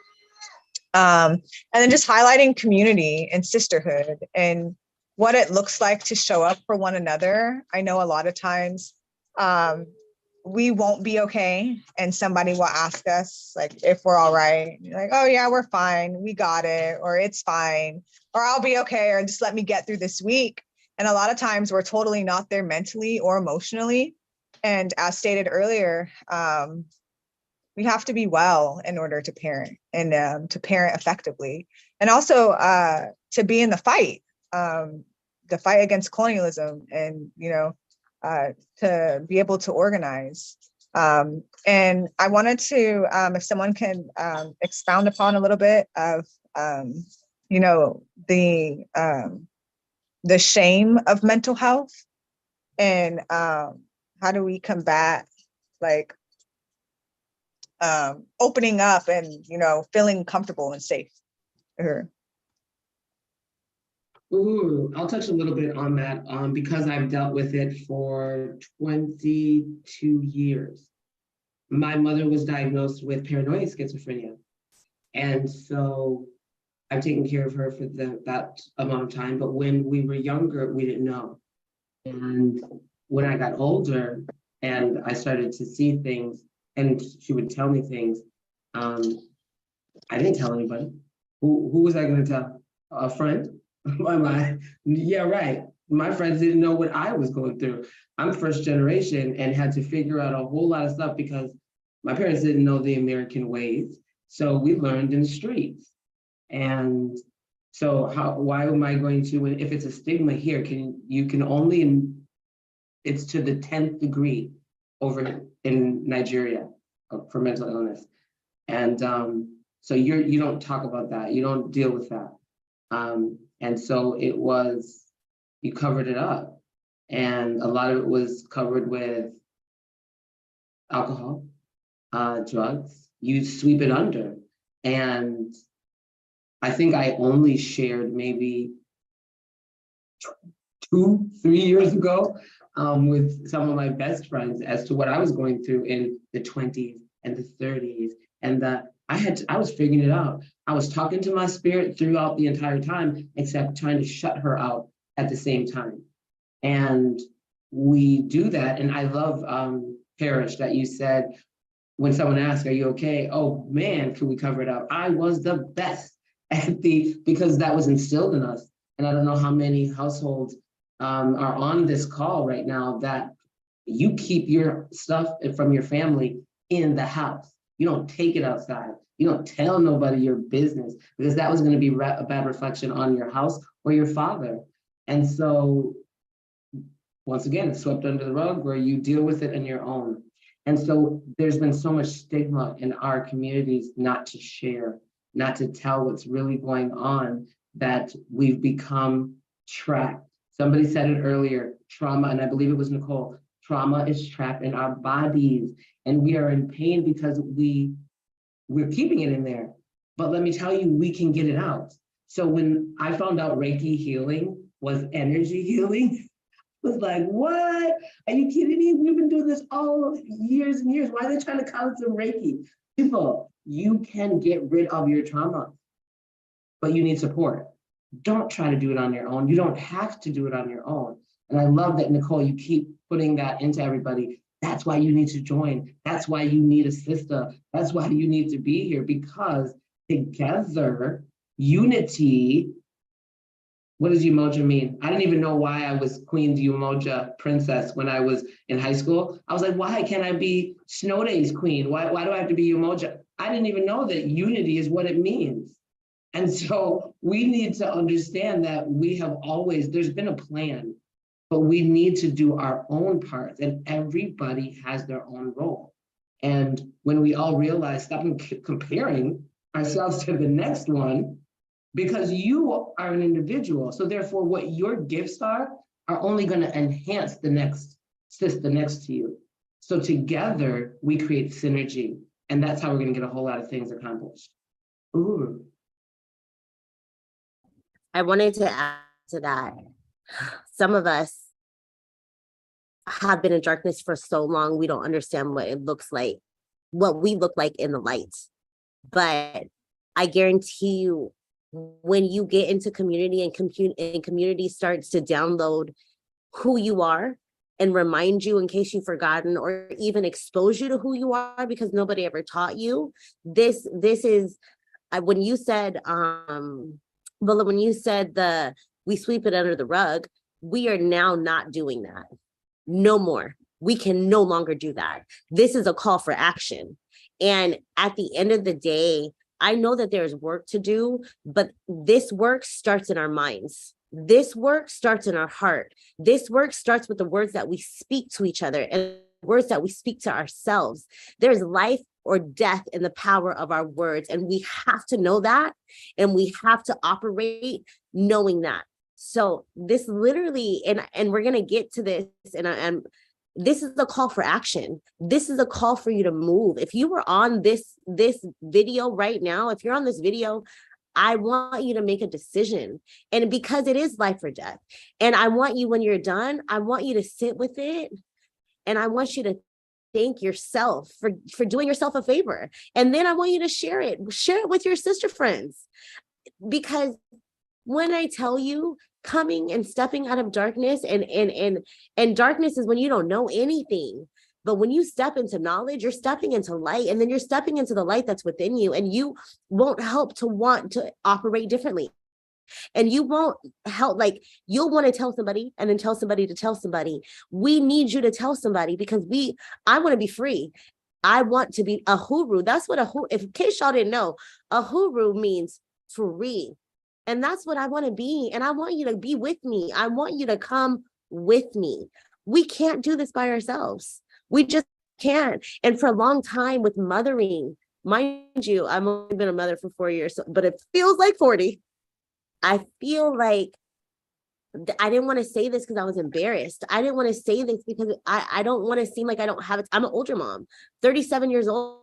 And then just highlighting community and sisterhood and what it looks like to show up for one another. I know a lot of times we won't be okay, and somebody will ask us like if we're all right. You're like, oh yeah, we're fine, we got it, or it's fine, or I'll be okay, or just let me get through this week. And a lot of times we're totally not there mentally or emotionally. And as stated earlier, we have to be well in order to parent and to parent effectively, and also to be in the fight against colonialism, and to be able to organize. And I wanted to, if someone can expound upon a little bit of the shame of mental health, and how how do we combat like opening up and, you know, feeling comfortable and safe? Ooh, I'll touch a little bit on that because I've dealt with it for 22 years. My mother was diagnosed with paranoid schizophrenia. And so I've taken care of her for that amount of time. But when we were younger, we didn't know. And when I got older and I started to see things and she would tell me things, I didn't tell anybody. Who was I going to tell? A friend? Yeah, right. My friends didn't know what I was going through. I'm first generation and had to figure out a whole lot of stuff because my parents didn't know the American ways. So we learned in the streets. And so why am I going to, if it's a stigma here, it's to the 10th degree over in Nigeria for mental illness. And so you don't talk about that. You don't deal with that. And so you covered it up. And a lot of it was covered with alcohol, drugs. You sweep it under. And I think I only shared maybe 2-3 years ago with some of my best friends as to what I was going through in the 20s and the 30s. And that I was figuring it out. I was talking to my spirit throughout the entire time, except trying to shut her out at the same time. And we do that. And I love, Parrish, that you said, when someone asks, are you okay? Oh man, can we cover it up? I was the best at because that was instilled in us. And I don't know how many households are on this call right now that you keep your stuff from your family in the house. You don't take it outside. You don't tell nobody your business because that was going to be a bad reflection on your house or your father. And so once again, it's swept under the rug where you deal with it on your own. And so there's been so much stigma in our communities not to share, not to tell what's really going on, that we've become trapped. Somebody said it earlier, trauma, and I believe it was Nicole, trauma is trapped in our bodies and we are in pain because we're keeping it in there. But let me tell you, we can get it out. So when I found out Reiki healing was energy healing, was like, what? Are you kidding me? We've been doing this all years and years. Why are they trying to call it some Reiki? People, you can get rid of your trauma, but you need support. Don't try to do it on your own. You don't have to do it on your own. And I love that, Nicole, you keep putting that into everybody. That's why you need to join. That's why you need a sister. That's why you need to be here, because together, unity. What does Umoja mean? I didn't even know why I was Queen Umoja princess when I was in high school. I was like, why can't I be Snow Days queen? Why do I have to be Umoja? I didn't even know that unity is what it means. And so we need to understand that there's been a plan, but we need to do our own parts, and everybody has their own role. And when we all realize, stop comparing ourselves to the next one, because you are an individual. So therefore, what your gifts are only going to enhance the next sister next to you. So together, we create synergy. And that's how we're going to get a whole lot of things accomplished. Ooh. I wanted to add to that. Some of us have been in darkness for so long, we don't understand what it looks like, what we look like in the light. But I guarantee you, when you get into community and community starts to download who you are and remind you in case you've forgotten, or even expose you to who you are because nobody ever taught you. This is when you said, Willa, when you said we sweep it under the rug, we are now not doing that. No more. We can no longer do that. This is a call for action. And at the end of the day, I know that there's work to do, but this work starts in our minds. This work starts in our heart. This work starts with the words that we speak to each other and words that we speak to ourselves. There's life or death in the power of our words. And we have to know that. And we have to operate knowing that. So this literally, and we're going to get to this, and this is a call for action. This is a call for you to move. If you were on this video right now, if you're on this video, I want you to make a decision. And because it is life or death. And I want you, when you're done, I want you to sit with it. And I want you to thank yourself for doing yourself a favor. And then I want you to share it with your sister friends. Because when I tell you, coming and stepping out of darkness, and darkness is when you don't know anything. But when you step into knowledge, you're stepping into light, and then you're stepping into the light that's within you, and you won't help to want to operate differently. And you won't help, like, you'll want to tell somebody and then tell somebody to tell somebody. We need you to tell somebody, because I want to be free. I want to be a huru. That's what if in case y'all didn't know, a huru means free. And that's what I want to be. And I want you to be with me. I want you to come with me. We can't do this by ourselves. We just can't. And for a long time with mothering, mind you, I've only been a mother for 4 years, but it feels like 40. I feel like I didn't want to say this because I was embarrassed. I didn't want to say this because I don't want to seem like I don't have it. I'm an older mom, 37 years old.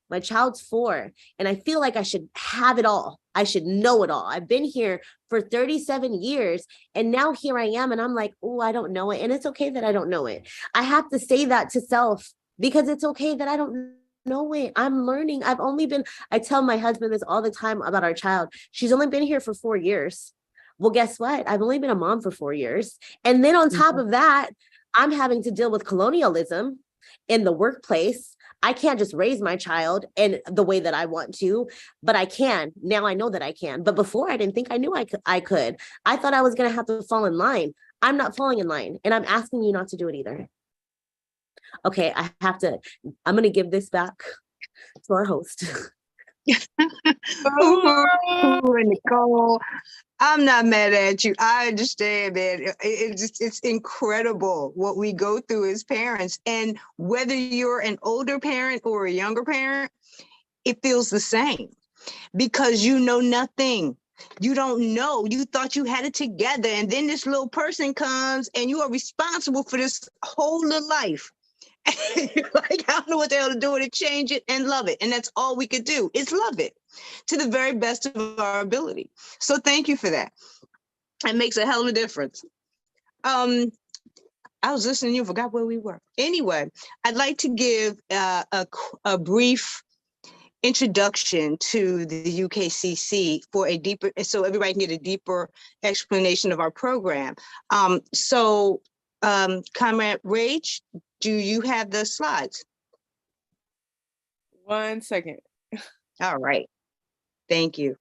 My child's 4, and I feel like I should have it all. I should know it all. I've been here for 37 years, and now here I am, and I'm like, oh, I don't know it. And it's okay that I don't know it. I have to say that to self, because it's okay that I don't know it. I'm learning. I tell my husband this all the time about our child. She's only been here for 4 years. Well, guess what? I've only been a mom for 4 years. And then on top of that, I'm having to deal with colonialism in the workplace. I can't just raise my child in the way that I want to, but I can. Now I know that I can. But before, I didn't think I knew I could. I thought I was going to have to fall in line. I'm not falling in line, and I'm asking you not to do it either. Okay, I'm going to give this back to our host. Nicole, I'm not mad at you. I understand, man. It's incredible what we go through as parents. And whether you're an older parent or a younger parent, it feels the same, because you know nothing. You don't know. You thought you had it together. And then this little person comes and you are responsible for this whole little life. Like, I don't know what the hell to do with it, change it and love it. And that's all we could do is love it to the very best of our ability. So thank you for that. It makes a hell of a difference. I was listening to you, forgot where we were. Anyway, I'd like to give a brief introduction to the UKCC for a deeper, so everybody can get a deeper explanation of our program. Comrade Rage, do you have the slides? 1 second. All right. Thank you.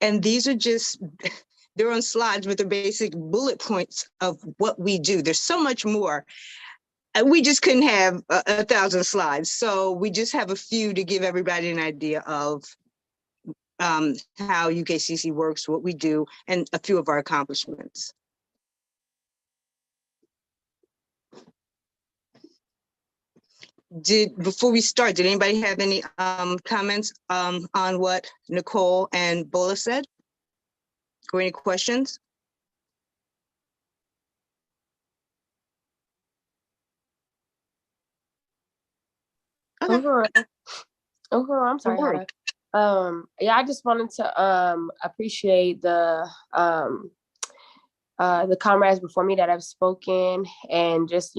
And these are just, they're on slides with the basic bullet points of what we do. There's so much more. We just couldn't have 1,000 slides. So we just have a few to give everybody an idea of how UKCC works, what we do, and a few of our accomplishments. Before we start, did anybody have any comments on what Nicole and Bola said? Or any questions? Okay. I'm sorry, Hannah. Yeah, I just wanted to appreciate the comrades before me that have spoken, and just,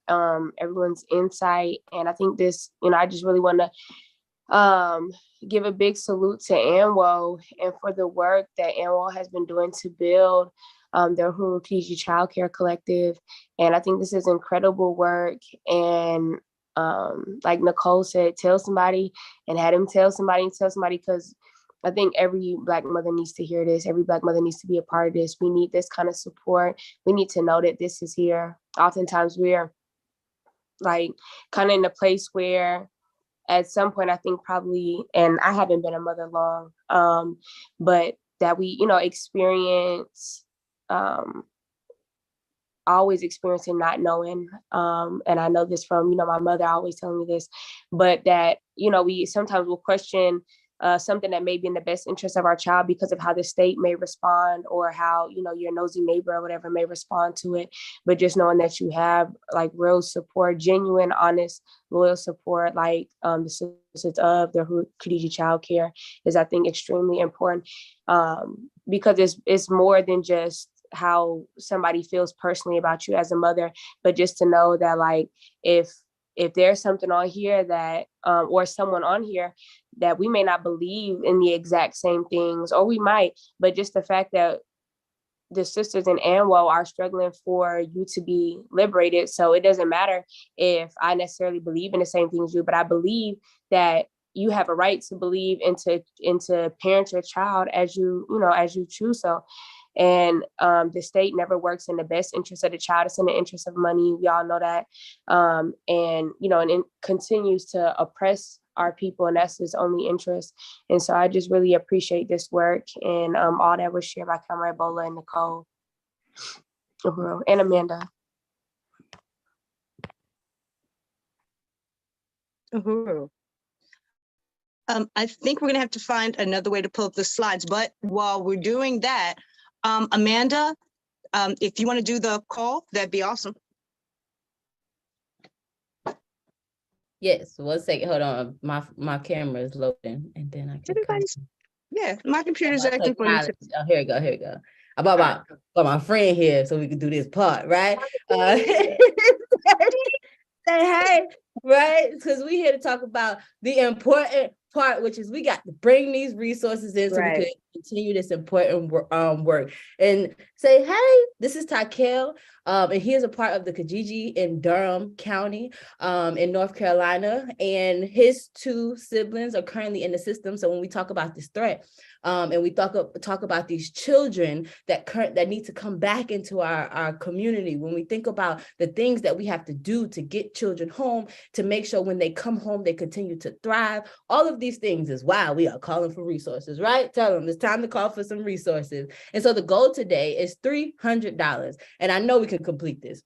everyone's insight. And I think this, I just really want to give a big salute to ANWO and for the work that ANWO has been doing to build their Uhuru Child Care Collective. And I think this is incredible work. And like Nicole said, tell somebody, and had him tell somebody, because I think every Black mother needs to hear this. Every Black mother needs to be a part of this. We need this kind of support. We need to know that this is here. Oftentimes we're like kind of in a place where at some point, I think probably, and I haven't been a mother long, but that we, experience, always experiencing not knowing. And I know this from, my mother always telling me this, but that, we sometimes will question something that may be in the best interest of our child because of how the state may respond or how, you know, your nosy neighbor or whatever may respond to it. But just knowing that you have like real support, genuine, honest, loyal support, like the citizens of the Khadijah Child Care is, I think, extremely important, because it's more than just how somebody feels personally about you as a mother, but just to know that, like, if there's something on here that or someone on here that we may not believe in the exact same things, or we might, but just the fact that the sisters in Anwo are struggling for you to be liberated. So it doesn't matter if I necessarily believe in the same things you, but I believe that you have a right to believe into parent your child as you choose. So, and the state never works in the best interest of the child. It's in the interest of money. We all know that. And it continues to oppress our people, and that's his only interest. And so I just really appreciate this work and all that was shared by Comrade Bola and Nicole and Amanda. Uhuru. I think we're gonna have to find another way to pull up the slides, but while we're doing that, Amanda, if you want to do the call, that'd be awesome. Yes, 1 second. Hold on. My camera is loading, and then I can come. Yeah, my computer's acting funny too. Oh, here we go. Here we go. I brought my friend here so we can do this part, right? Say hey, right? Because we're here to talk about the important part, which is we got to bring these resources in so we can continue this important work. And say, hey, this is Takel, and he is a part of the Kijiji in Durham County in North Carolina, and his 2 siblings are currently in the system. So when we talk about this threat, and we talk about these children that need to come back into our community, when we think about the things that we have to do to get children home, to make sure when they come home, they continue to thrive, all of these things is why we are calling for resources, right? Tell them it's time to call for some resources. And so the goal today is $300. And I know we can complete this.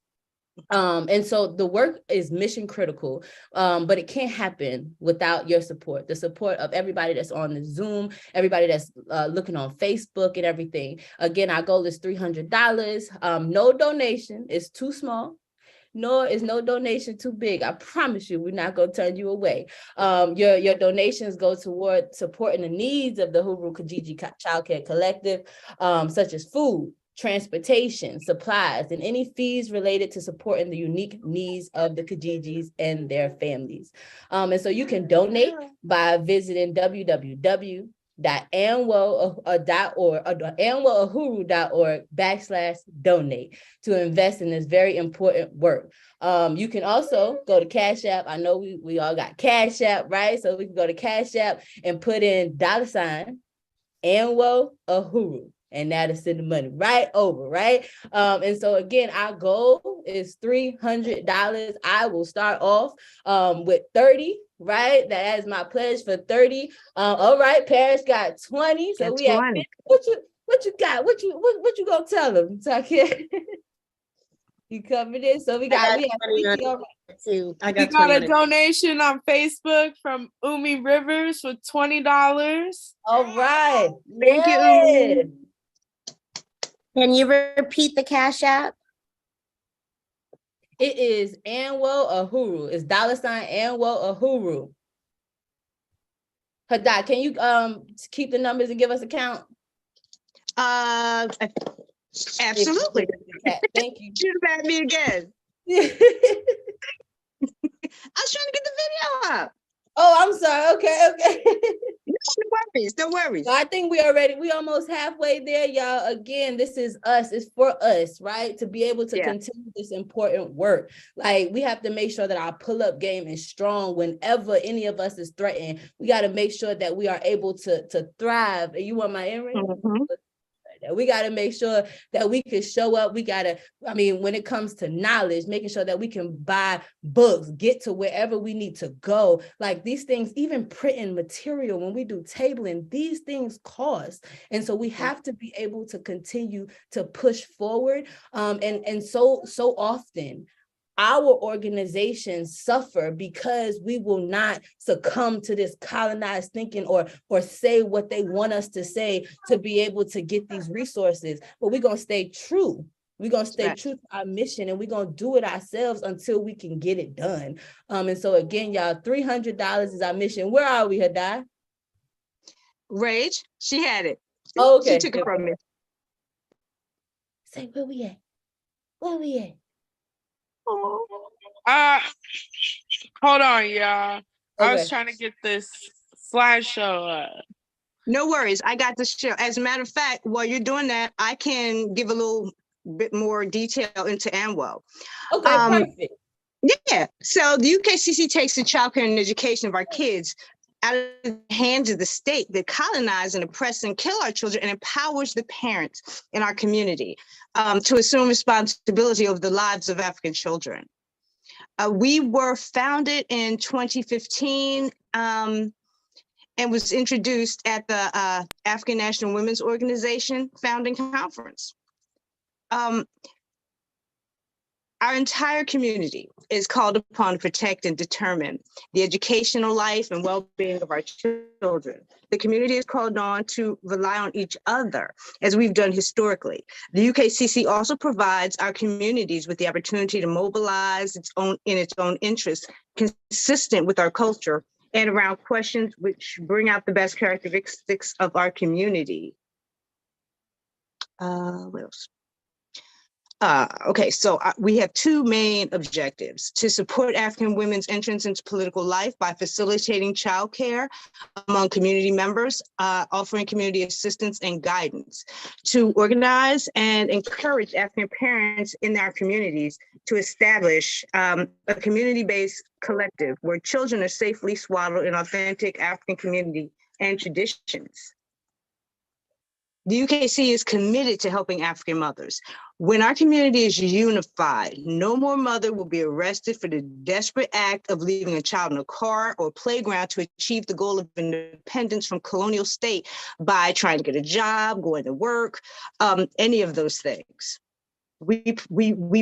And so the work is mission critical, but it can't happen without your support, the support of everybody that's on the Zoom, everybody that's looking on Facebook and everything. Again, our goal is $300. No donation is too small, nor is no donation too big. I promise you, we're not going to turn you away. Your donations go toward supporting the needs of the Uhuru Kijiji Child Care Collective, such as food, transportation, supplies, and any fees related to supporting the unique needs of the Kijijis and their families. And so you can donate by visiting www.anwoahuru.org/donate to invest in this very important work. You can also go to Cash App. I know we all got Cash App, right? So we can go to Cash App and put in $Anwo and that'll send the money right over, right? And so again, our goal is $300. I will start off with 30, right? That is my pledge for 30. All right, Paris got 20. So we have 50. What you got? What you gonna tell them? You covered it. So we have 50 already. I got a donation on Facebook from Umi Rivers for $20. All right. Thank you, Umi. Can you repeat the Cash App? It is Anwo Uhuru. It's $Anwo Uhuru. Hadat, can you keep the numbers and give us a count? Absolutely. Thank you. Shoot at me again. I was trying to get the video up. Oh, I'm sorry. Okay. No worries. So I think we almost halfway there, y'all. Again, this is us. It's for us, right? To be able to continue this important work. Like, we have to make sure that our pull-up game is strong whenever any of us is threatened. We got to make sure that we are able to thrive. And you want my earring? Mm-hmm. We got to make sure that we can show up. We got to, when it comes to knowledge, making sure that we can buy books, get to wherever we need to go. Like, these things, even printing material, when we do tabling, these things cost. And so we have to be able to continue to push forward. And so often, our organizations suffer because we will not succumb to this colonized thinking or say what they want us to say to be able to get these resources. But we're going to stay true. We're going to stay true to our mission, and we're going to do it ourselves until we can get it done. And so again, y'all, $300 is our mission. Where are we, Hadai? Rage, she had it. Oh, okay. She took it from me. Say, where we at? Where we at? Hold on, y'all. I was Okay. trying to get this slideshow up. No worries. I got this show. As a matter of fact, while you're doing that, I can give a little bit more detail into AMWO. Okay, perfect. Yeah. So the UKCC takes the childcare and education of our kids out of the hands of the state that colonize and oppress and kill our children, and empowers the parents in our community to assume responsibility over the lives of African children. We were founded in 2015 and was introduced at the African National Women's Organization founding conference. Our entire community is called upon to protect and determine the educational life and well-being of our children. The community is called on to rely on each other, as we've done historically. The UKCC also provides our communities with the opportunity to mobilize in its own interests, consistent with our culture, and around questions which bring out the best characteristics of our community. What else? Okay, so we have two main objectives: to support African women's entrance into political life by facilitating childcare among community members, offering community assistance and guidance; to organize and encourage African parents in our communities to establish a community-based collective where children are safely swaddled in authentic African community and traditions. The UKC is committed to helping African mothers. When our community is unified, no more mother will be arrested for the desperate act of leaving a child in a car or playground to achieve the goal of independence from colonial state by trying to get a job, going to work, any of those things. We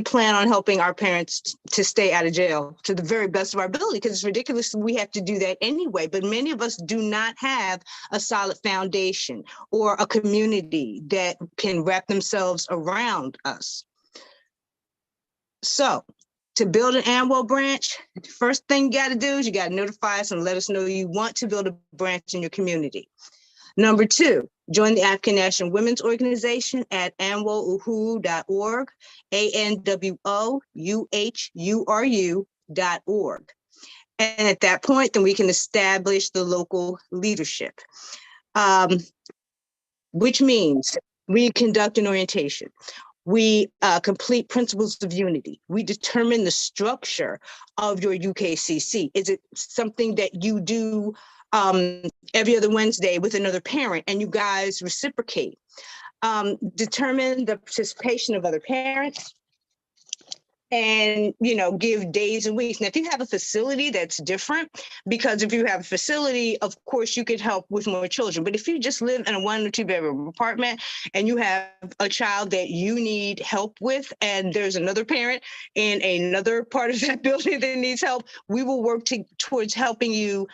plan on helping our parents to stay out of jail to the very best of our ability, because it's ridiculous we have to do that anyway. But many of us do not have a solid foundation or a community that can wrap themselves around us. So to build an AMWO branch, the first thing you got to do is you got to notify us and let us know you want to build a branch in your community. Number two, join the African National Women's Organization at anwouhuru.org, ANWOUHURU.org. And at that point, then we can establish the local leadership, which means we conduct an orientation. We complete principles of unity. We determine the structure of your UKCC. Is it something that you do every other Wednesday with another parent and you guys reciprocate? Determine the participation of other parents, and give days and weeks. Now, if you have a facility, that's different, because if you have a facility, of course you could help with more children. But if you just live in a 1 or 2 bedroom apartment and you have a child that you need help with, and there's another parent in another part of that building that needs help, we will work towards helping you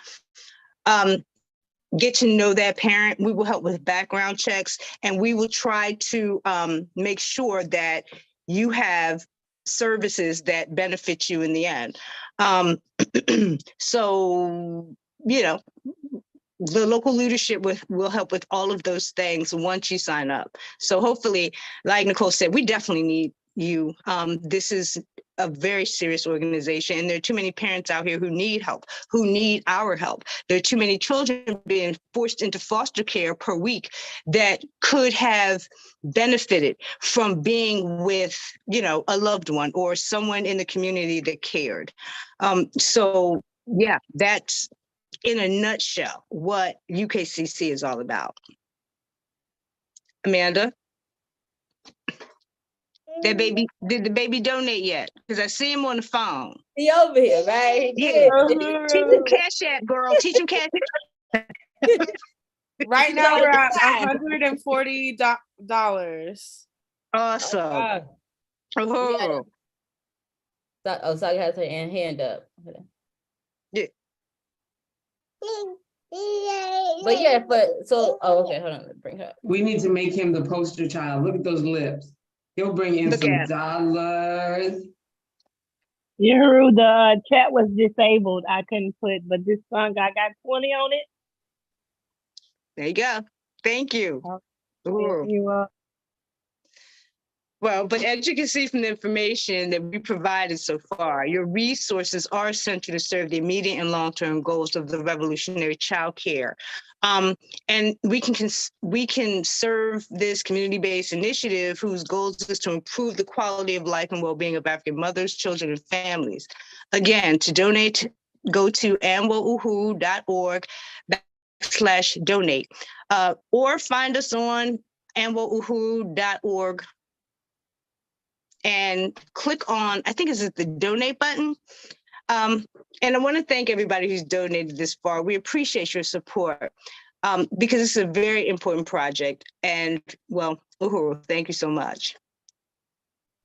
get to know that parent. We will help with background checks, and we will try to make sure that you have services that benefit you in the end. So, the local leadership will help with all of those things once you sign up. So hopefully, like Nicole said, we definitely need you. This is a very serious organization, and there are too many parents out here who need help, who need our help. There are too many children being forced into foster care per week that could have benefited from being with, a loved one or someone in the community that cared. So yeah, that's in a nutshell what UKCC is all about. Amanda? Did the baby donate yet? Because I see him on the phone. He over here, right? Yeah. Teach him Cash App, girl. Teach him Cash App. Right now we're at $140. Awesome. Yeah. Saga has her hand up. Yeah. But yeah, okay, hold on, let me bring her up. We need to make him the poster child. Look at those lips. He'll bring in Look some at dollars. Yahoo, the chat was disabled. I couldn't put, but this song I got 20 on it. There you go. Thank you. Ooh. You Well, but as you can see from the information that we provided so far, your resources are essential to serve the immediate and long-term goals of the revolutionary child care. And we can serve this community-based initiative whose goals is to improve the quality of life and well-being of African mothers, children, and families. Again, to donate, go to anwouhu.org/donate, or find us on anwouhu.org and click on, I think it's the donate button. And I want to thank everybody who's donated this far. We appreciate your support because it's a very important project. And well, Uhuru, thank you so much.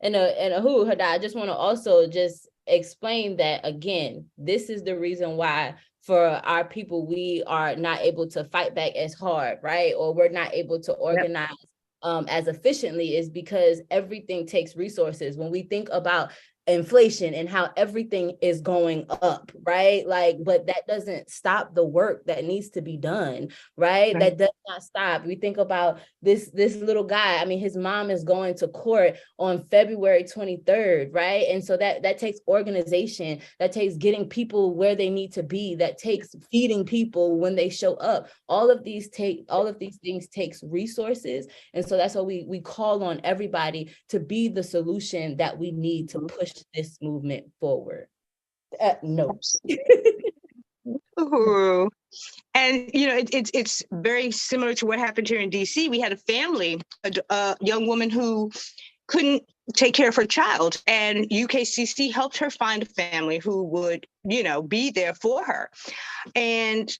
And Uhuru, Hada, I just want to also just explain that again, this is the reason why for our people, we are not able to fight back as hard, right? Or we're not able to organize as efficiently, is because everything takes resources. When we think about inflation and how everything is going up, right? Like, but that doesn't stop the work that needs to be done, right? That does not stop. We think about this little guy. I mean, his mom is going to court on February 23rd, right? And so that takes organization, that takes getting people where they need to be, that takes feeding people when they show up. All of these things takes resources. And so that's why we call on everybody to be the solution that we need to push this movement forward. No. Uhuru. And you know, it's very similar to what happened here in DC. We had a family, a young woman who couldn't take care of her child, and UKCC helped her find a family who would, you know, be there for her. And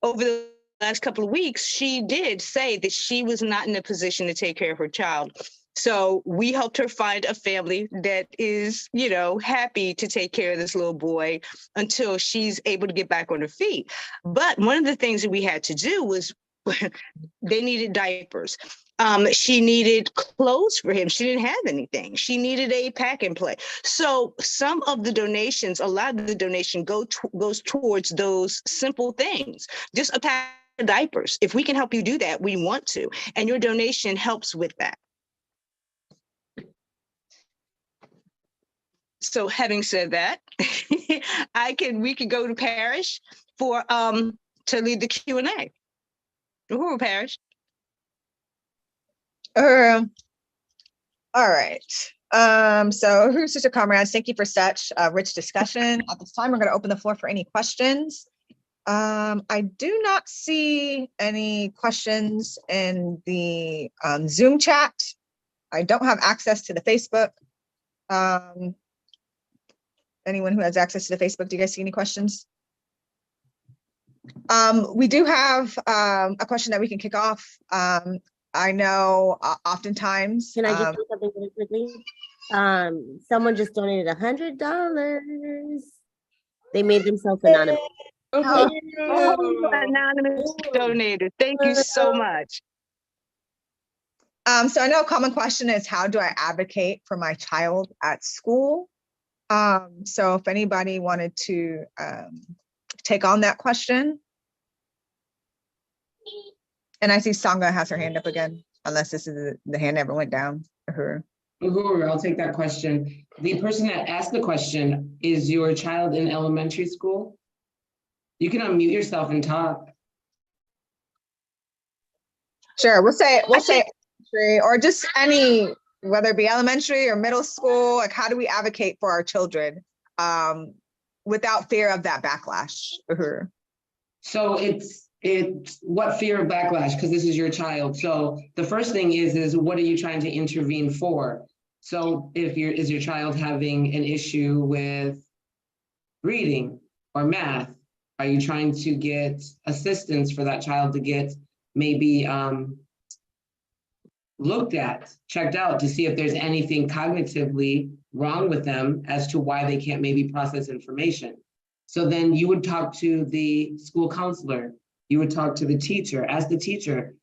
over the last couple of weeks, she did say that she was not in a position to take care of her child. So we helped her find a family that is, you know, happy to take care of this little boy until she's able to get back on her feet. But one of the things that we had to do was they needed diapers. She needed clothes for him. She didn't have anything. She needed a pack and play. So some of the donations, a lot of the donation goes towards those simple things. Just a pack of diapers. If we can help you do that, we want to. And your donation helps with that. So having said that, we could go to Parrish for to lead the Q&A. Uhuru, Parrish. All right. So who's Sister Comrades, thank you for such a rich discussion. At this time, we're going to open the floor for any questions. I do not see any questions in the Zoom chat. I don't have access to the Facebook. Anyone who has access to the Facebook, do you guys see any questions? We do have a question that we can kick off. I know oftentimes. Can I just do something really quickly? Someone just donated $100. They made themselves anonymous. Anonymous donator. Thank you so much. So I know a common question is, how do I advocate for my child at school? So if anybody wanted to take on that question. And I see Sangha has her hand up again, unless this is the hand never went down for her. Uhuru, I'll take that question. The person that asked the question, is your child in elementary school? You can unmute yourself and talk. Sure, we'll say elementary, or just any, whether it be elementary or middle school. Like, how do we advocate for our children without fear of that backlash? Uhuru. So it's what fear of backlash, because this is your child. So the first thing is what are you trying to intervene for? So is your child having an issue with reading or math? Are you trying to get assistance for that child to get maybe looked at, checked out to see if there's anything cognitively wrong with them as to why they can't maybe process information. So then you would talk to the school counselor, you would talk to the teacher, ask the teacher,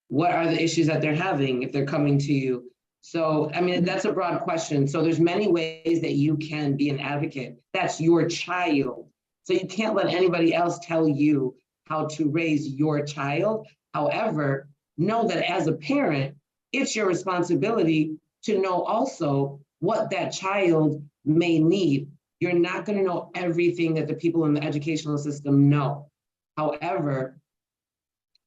what are the issues that they're having if they're coming to you? So, I mean, that's a broad question. So there's many ways that you can be an advocate. That's your child. So you can't let anybody else tell you how to raise your child. However, know that as a parent, it's your responsibility to know also what that child may need. You're not going to know everything that the people in the educational system know. However,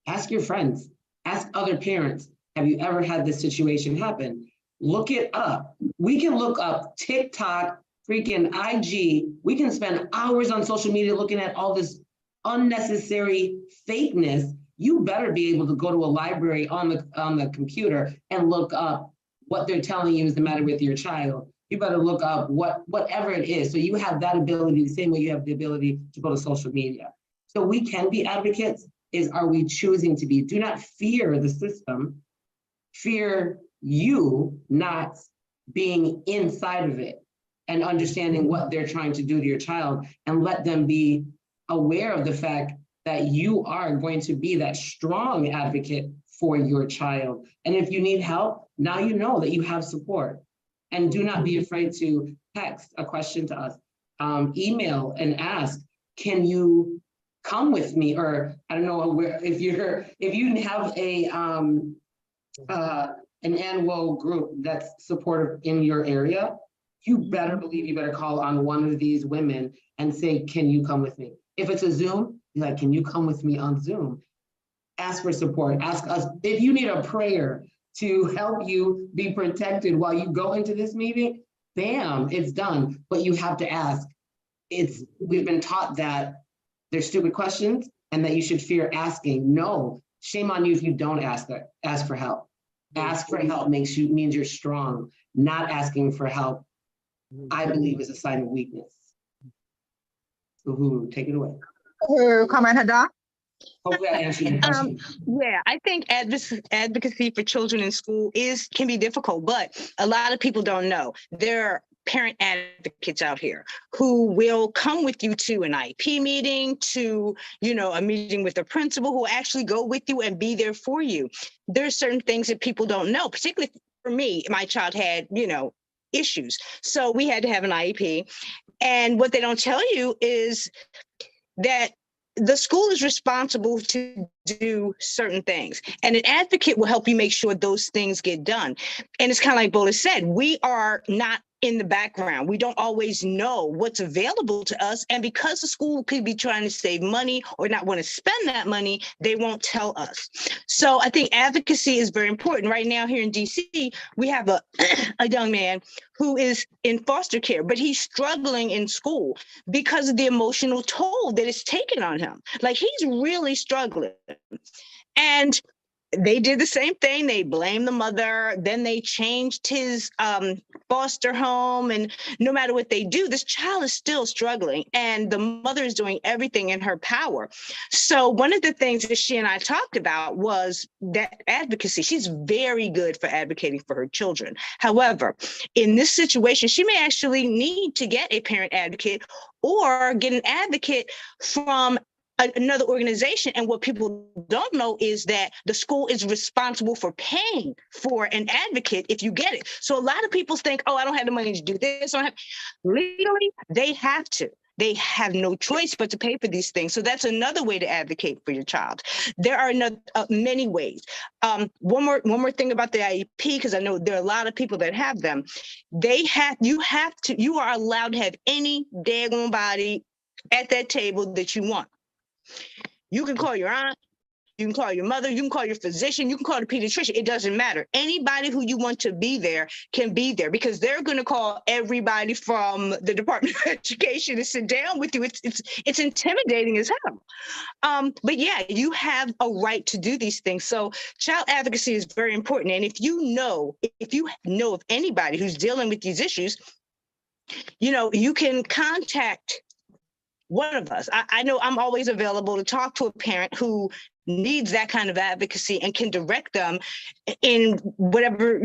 ask your friends, ask other parents, have you ever had this situation happen? Look it up. We can look up TikTok, freaking IG. We can spend hours on social media looking at all this unnecessary fakeness. You better be able to go to a library on the computer and look up what they're telling you is the matter with your child. You better look up whatever it is. So you have that ability the same way you have the ability to go to social media. So we can be advocates. Are we choosing to be? Do not fear the system. Fear you not being inside of it and understanding what they're trying to do to your child, and let them be aware of the fact that you are going to be that strong advocate for your child. And if you need help, now you know that you have support. And do not be afraid to text a question to us, email and ask, can you come with me? Or I don't know if you have an annual group that's supportive in your area, you better believe you better call on one of these women and say, can you come with me? If it's a Zoom, be like, can you come with me on Zoom? Ask for support, ask us. If you need a prayer to help you be protected while you go into this meeting, bam, it's done. But you have to ask. We've been taught that there's stupid questions and that you should fear asking. No, shame on you if you don't ask for help. Ask for help means you're strong. Not asking for help, I believe, is a sign of weakness. Uhuru, take it away. Comrade Haddad. Hopefully I answered your question. Yeah, I think advocacy for children in school can be difficult, but a lot of people don't know. There are parent advocates out here who will come with you to an IEP meeting, to, a meeting with the principal, who will actually go with you and be there for you. There are certain things that people don't know, particularly for me. My child had, issues. So we had to have an IEP. And what they don't tell you is that the school is responsible to do certain things, and an advocate will help you make sure those things get done. And it's kind of like Bola said, we are not in the background. We don't always know what's available to us. And because the school could be trying to save money or not want to spend that money, they won't tell us. So I think advocacy is very important. Right now here in DC, we have a young man who is in foster care, but he's struggling in school because of the emotional toll that it's taken on him. Like, he's really struggling. And they did the same thing. They blamed the mother. Then they changed his foster home. And no matter what they do, this child is still struggling. And the mother is doing everything in her power. So one of the things that she and I talked about was that advocacy. She's very good for advocating for her children. However, in this situation, she may actually need to get a parent advocate or get an advocate from another organization. And what people don't know is that the school is responsible for paying for an advocate if you get it. So a lot of people think, oh, I don't have the money to do this. Legally, they have to. They have no choice but to pay for these things. So that's another way to advocate for your child. There are many ways. One more thing about the IEP, because I know there are a lot of people that have them. You are allowed to have any daggone body at that table that you want. You can call your aunt, you can call your mother, you can call your physician, you can call the pediatrician. It doesn't matter. Anybody who you want to be there can be there, because they're going to call everybody from the Department of Education to sit down with you. It's intimidating as hell. But yeah, you have a right to do these things. So child advocacy is very important. And if you know of anybody who's dealing with these issues, you can contact one of us. I know I'm always available to talk to a parent who needs that kind of advocacy and can direct them in whatever,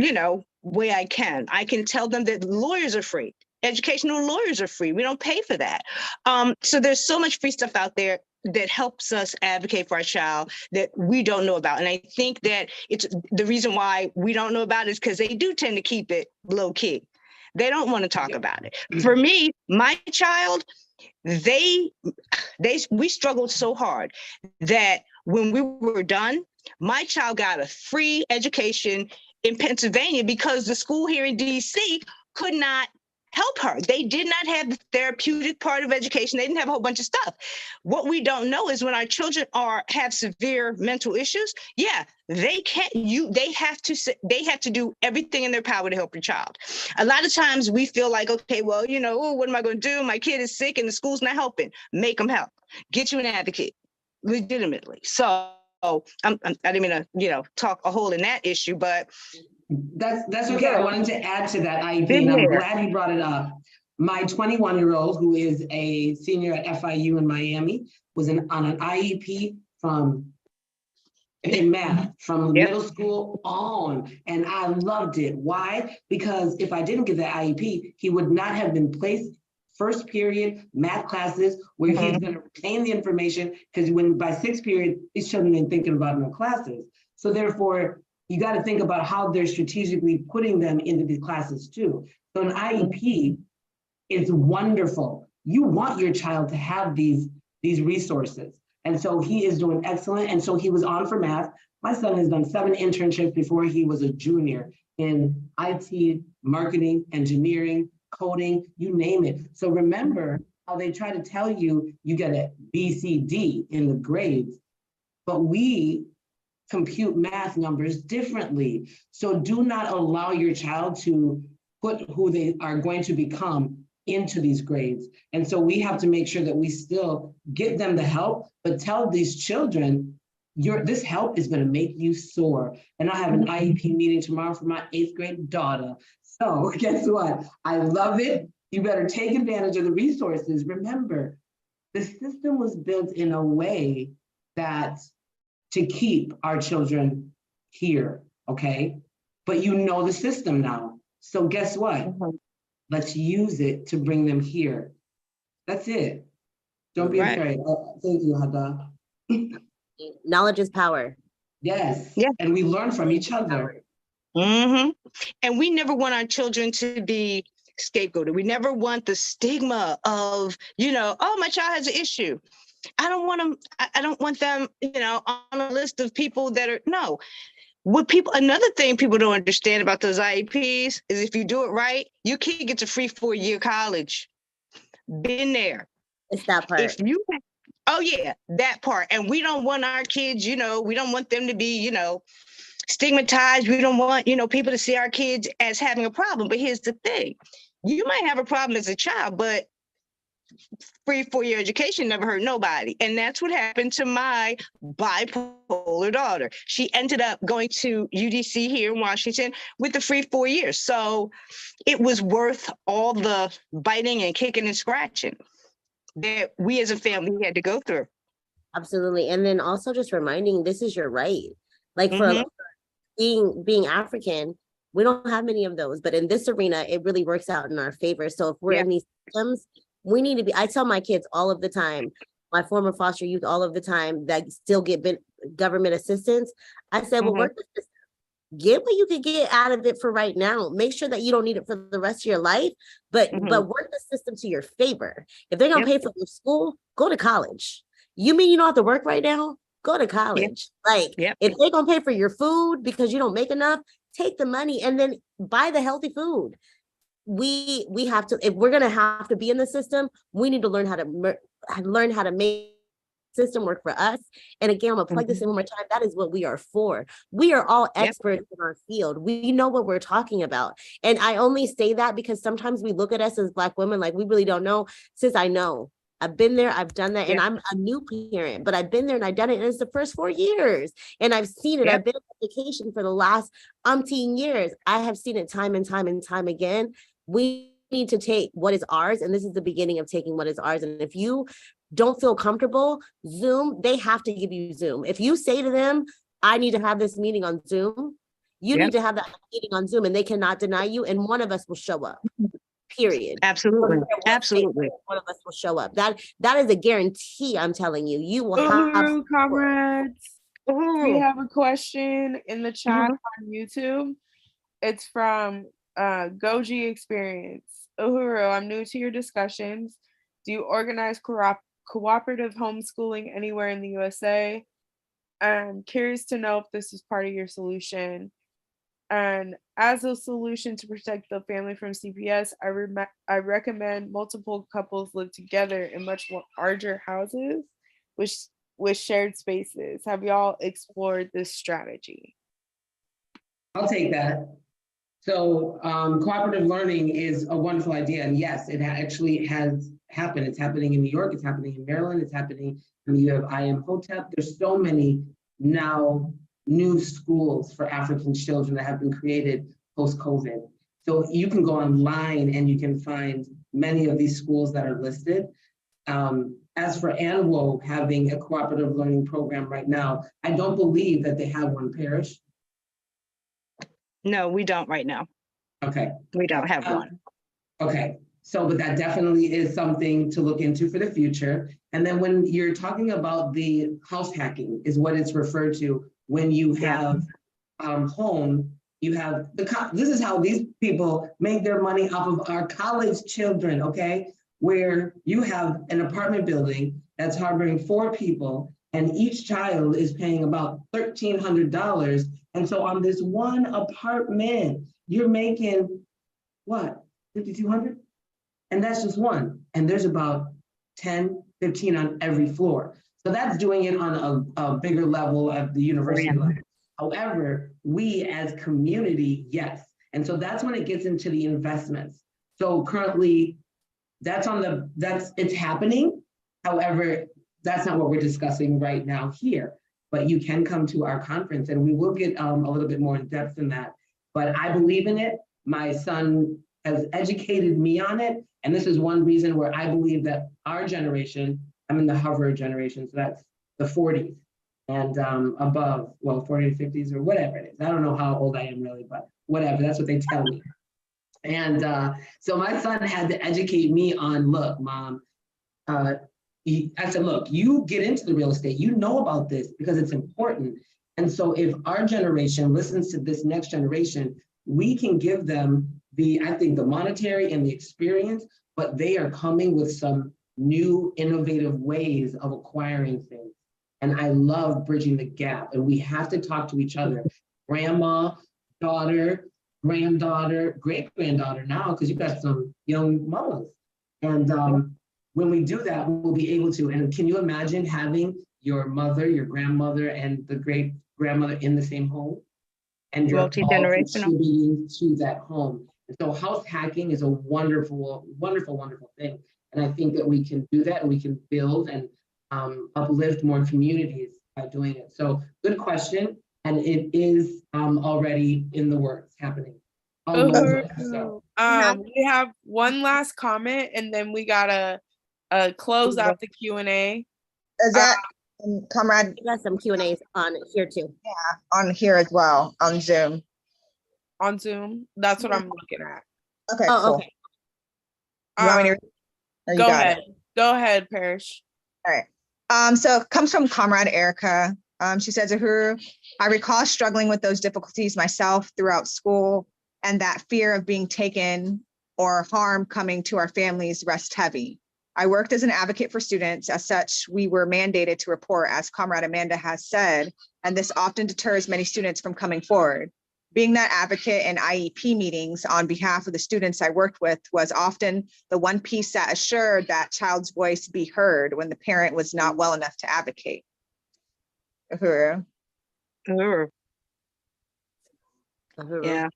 way I can. I can tell them that lawyers are free. Educational lawyers are free. We don't pay for that. So there's so much free stuff out there that helps us advocate for our child that we don't know about. And I think that it's the reason why we don't know about it is because they do tend to keep it low key. They don't want to talk about it. For me, my child, we struggled so hard that when we were done, my child got a free education in Pennsylvania because the school here in DC could not help her. They did not have the therapeutic part of education. They didn't have a whole bunch of stuff. What we don't know is when our children have severe mental issues, they have to do everything in their power to help your child. A lot of times we feel like, okay, well, what am I going to do? My kid is sick and the school's not helping. Make them help. Get you an advocate, legitimately. So I didn't mean to, talk a hole in that issue, but that's okay. I wanted to add to that IEP, and I'm glad you brought it up. My 21-year-old, who is a senior at FIU in Miami, was on an IEP from math from middle school on, and I loved it. Why? Because if I didn't get that IEP, he would not have been placed first period math classes where he's going to retain the information, because by sixth period, these children ain't thinking about no classes. So therefore, you got to think about how they're strategically putting them into these classes too. So an IEP is wonderful. You want your child to have these resources. And so he is doing excellent. And so he was on for math. My son has done 7 internships before he was a junior in IT, marketing, engineering, coding, you name it. So remember how they try to tell you, you get a B, C, D in the grades, but we compute math numbers differently. So do not allow your child to put who they are going to become into these grades. And so we have to make sure that we still get them the help, but tell these children, this help is going to make you soar. And I have an IEP meeting tomorrow for my 8th grade daughter. So guess what? I love it. You better take advantage of the resources. Remember, the system was built in a way that to keep our children here, okay? But you know the system now. So guess what? Let's use it to bring them here. That's it. Don't be afraid. Thank you, Hada. Knowledge is power. Yes. Yeah. And we learn from each other. And we never want our children to be scapegoated. We never want the stigma of, oh, my child has an issue. I don't want them, on a list of people that are, no. Another thing people don't understand about those IEPs is if you do it right, your kid gets a free 4-year college. Been there. It's that part. Oh yeah, that part. And we don't want our kids, we don't want them to be, stigmatized. We don't want, people to see our kids as having a problem. But here's the thing. You might have a problem as a child, but free 4-year education never hurt nobody. And that's what happened to my bipolar daughter. She ended up going to UDC here in Washington with the free 4 years. So it was worth all the biting and kicking and scratching that we as a family had to go through. Absolutely. And then also just reminding, this is your right. Like for being African, we don't have many of those, but in this arena, it really works out in our favor. So if we're in these systems, we need to be, I tell my kids all of the time, my former foster youth all of the time that still get government assistance. I said, well, work the system. Get what you can get out of it for right now. Make sure that you don't need it for the rest of your life, but work the system to your favor. If they're going to pay for your school, go to college. You mean you don't have to work right now? Go to college. Like if they're going to pay for your food because you don't make enough, take the money and then buy the healthy food. We have to, if we're going to have to be in the system, we need to learn how to make system work for us. And again, I'm gonna plug this in one more time. That is what we are for. We are all experts in our field. We know what we're talking about. And I only say that because sometimes we look at us as Black women like we really don't know. Sis, I know. I've been there, I've done that, and I'm a new parent, but I've been there and I've done it, and it's the first 4 years. And I've seen it. I've been in education for the last umpteen years. I have seen it time and time and time again. We need to take what is ours, and this is the beginning of taking what is ours. And if you don't feel comfortable, Zoom, they have to give you Zoom. If you say to them, I need to have this meeting on Zoom, You Yep. need to have that meeting on Zoom and they cannot deny you and one of us will show up. Period. Absolutely. One state, Absolutely. one of us will show up. That is a guarantee. I'm telling you, you will have Uhuru, comrades. We Uhuru. have a question in the chat Mhm. on YouTube. It's from Goji Experience. Uhuru, I'm new to your discussions. Do you organize cooperative homeschooling anywhere in the USA? I'm curious to know if this is part of your solution. And as a solution to protect the family from CPS, I recommend multiple couples live together in much more larger houses with shared spaces. Have y'all explored this strategy? I'll take that. So cooperative learning is a wonderful idea. And yes, it actually has happened. It's happening in New York, it's happening in Maryland, it's happening, I mean, you have IM Hotep. There's so many now new schools for African children that have been created post-COVID. So you can go online and you can find many of these schools that are listed. As for ANWO having a cooperative learning program right now, I don't believe that they have one, Parish. No, we don't right now. Okay. We don't have one. Okay, so but that definitely is something to look into for the future. And then when you're talking about the house hacking is what it's referred to when you have home, you have this is how these people make their money off of our college children, okay? Where you have an apartment building that's harboring 4 people and each child is paying about $1,300. And so on this one apartment, you're making what, 5,200? And that's just one. And there's about 10, 15 on every floor. So that's doing it on a bigger level at the university level. However, we as community, yes. And so that's when it gets into the investments. So currently it's happening. However, that's not what we're discussing right now here, but you can come to our conference and we will get a little bit more in depth in that. But I believe in it. My son has educated me on it. And this is one reason where I believe that our generation, I'm in the hover generation, so that's the 40s and above, well, 40 to 50s or whatever it is. I don't know how old I am really, but whatever, that's what they tell me. And so my son had to educate me on, look, Mom, I said, look, you get into the real estate, you know about this because it's important. And so if our generation listens to this next generation, we can give them I think the monetary and the experience, but they are coming with some new innovative ways of acquiring things. And I love bridging the gap and we have to talk to each other. Grandma, daughter, granddaughter, great-granddaughter now, because you've got some young mamas. And when we do that, we'll be able to, and can you imagine having your mother, your grandmother, and the great-grandmother in the same home? And you're all contributing to that home. And so house hacking is a wonderful, wonderful, wonderful thing. And I think that we can do that and we can build and uplift more communities by doing it. So good question. And it is already in the works happening. We have one last comment and then we gotta close out the Q&A. Is that, Comrade? We got some Q&As on here too. Yeah, on here as well, on Zoom. On Zoom, that's what I'm looking at. Okay, cool. Okay. You want me to go ahead. Go ahead, Parish. All right. So it comes from Comrade Erica. She says, Uhuru, I recall struggling with those difficulties myself throughout school, and that fear of being taken or harm coming to our families rest heavy. I worked as an advocate for students. As such, we were mandated to report, as Comrade Amanda has said, and this often deters many students from coming forward. Being that advocate in IEP meetings on behalf of the students I worked with was often the one piece that assured that child's voice be heard when the parent was not well enough to advocate. Uhuru. Yeah,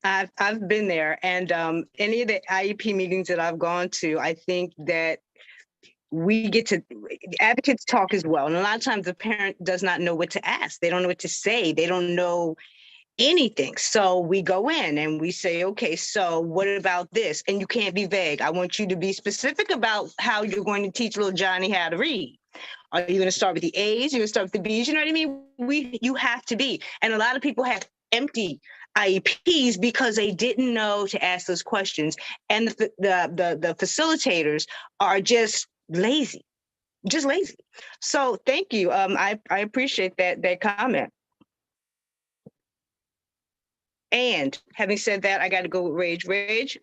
I've been there, and any of the IEP meetings that I've gone to, I think that we get to, advocates talk as well. And a lot of times the parent does not know what to ask. They don't know what to say. They don't know anything. So we go in and we say, okay, so what about this? And you can't be vague. I want you to be specific about how you're going to teach little Johnny how to read. Are you going to start with the A's? You're going to start with the B's? You know what I mean? You have to be. And a lot of people have empty IEPs because they didn't know to ask those questions. And the facilitators are just lazy. So thank you. I appreciate that comment. And having said that, I got to go with Rage. Rage,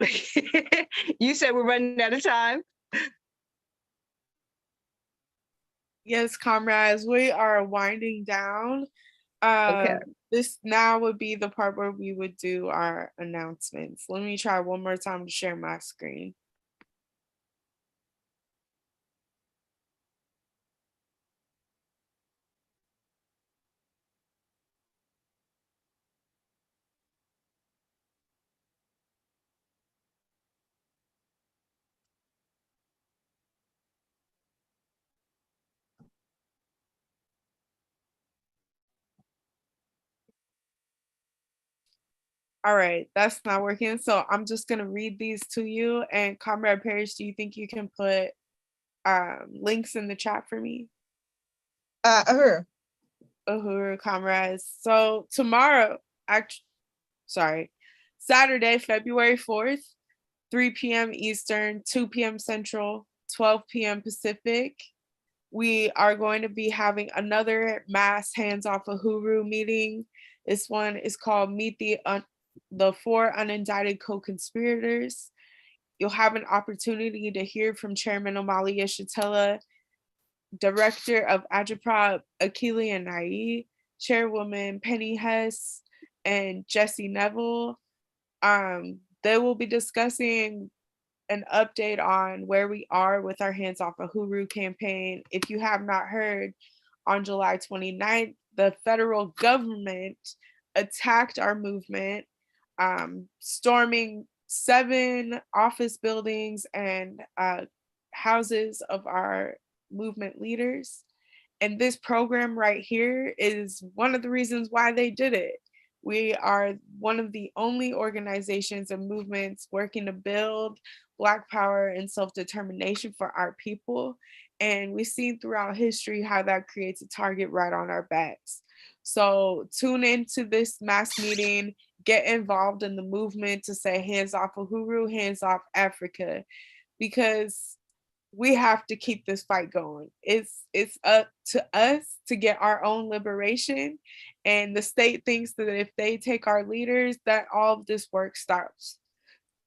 you said we're running out of time. Yes, comrades, we are winding down. Okay. This now would be the part where we would do our announcements. Let me try one more time to share my screen. All right, that's not working. So I'm just gonna read these to you. And Comrade Parrish, do you think you can put links in the chat for me? Uhuru, comrades. So tomorrow, Saturday, February 4th, 3 p.m. Eastern, 2 p.m. Central, 12 p.m. Pacific. We are going to be having another mass hands off Uhuru meeting. This one is called Meet the 4 Unindicted Co-Conspirators. You'll have an opportunity to hear from Chairman Omali Yeshitela, Director of Agitprop Akili and Nai, Chairwoman Penny Hess, and Jesse Neville. They will be discussing an update on where we are with our Hands Off Uhuru campaign. If you have not heard, on July 29th, the federal government attacked our movement, storming 7 office buildings and houses of our movement leaders. And this program right here is one of the reasons why they did it. We are one of the only organizations and movements working to build Black power and self-determination for our people. And we've seen throughout history how that creates a target right on our backs. So tune into this mass meeting, get involved in the movement to say hands off Uhuru, hands off Africa, because we have to keep this fight going. It's up to us to get our own liberation. And the state thinks that if they take our leaders, that all of this work stops.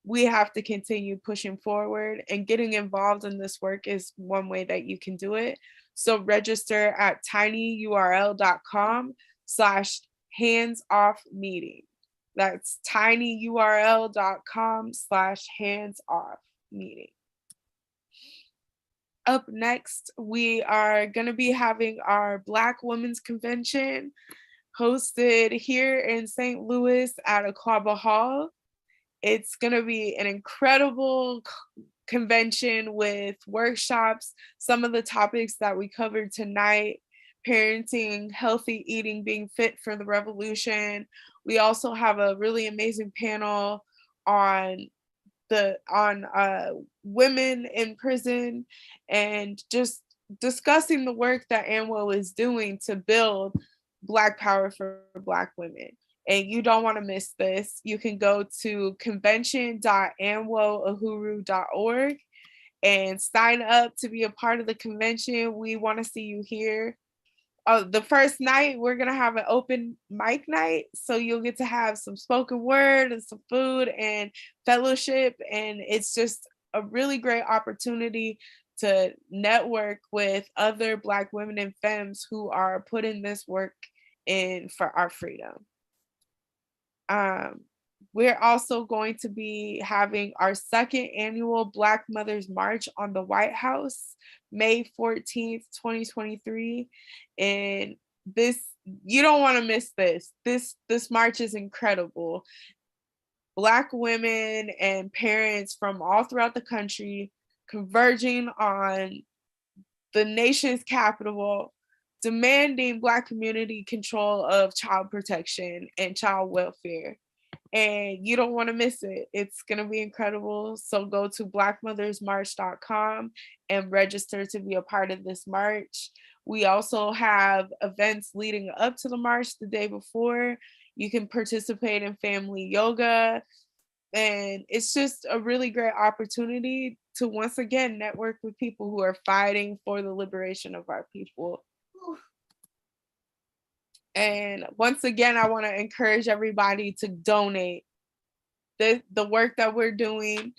We have to continue pushing forward, and getting involved in this work is one way that you can do it. So register at tinyurl.com/hands-off-meeting. That's tinyurl.com/hands-off-meeting. Up next, we are going to be having our Black Women's Convention hosted here in St. Louis at Aquaba Hall. It's going to be an incredible convention with workshops, some of the topics that we covered tonight: parenting, healthy eating, being fit for the revolution. We also have a really amazing panel on women in prison, and just discussing the work that AMWO is doing to build Black power for Black women. And you don't want to miss this. You can go to convention.amwoahuru.org and sign up to be a part of the convention. We want to see you here. The first night, we're going to have an open mic night. So you'll get to have some spoken word and some food and fellowship. And it's just a really great opportunity to network with other Black women and femmes who are putting this work in for our freedom. We're also going to be having our 2nd annual Black Mothers March on the White House, May 14th, 2023. And you don't want to miss this. This march is incredible. Black women and parents from all throughout the country converging on the nation's capital, demanding Black community control of child protection and child welfare. And you don't want to miss it. It's going to be incredible. So go to blackmothersmarch.com and register to be a part of this march. We also have events leading up to the march the day before. You can participate in family yoga. And it's just a really great opportunity to once again network with people who are fighting for the liberation of our people. And once again, I want to encourage everybody to donate. The work that we're doing,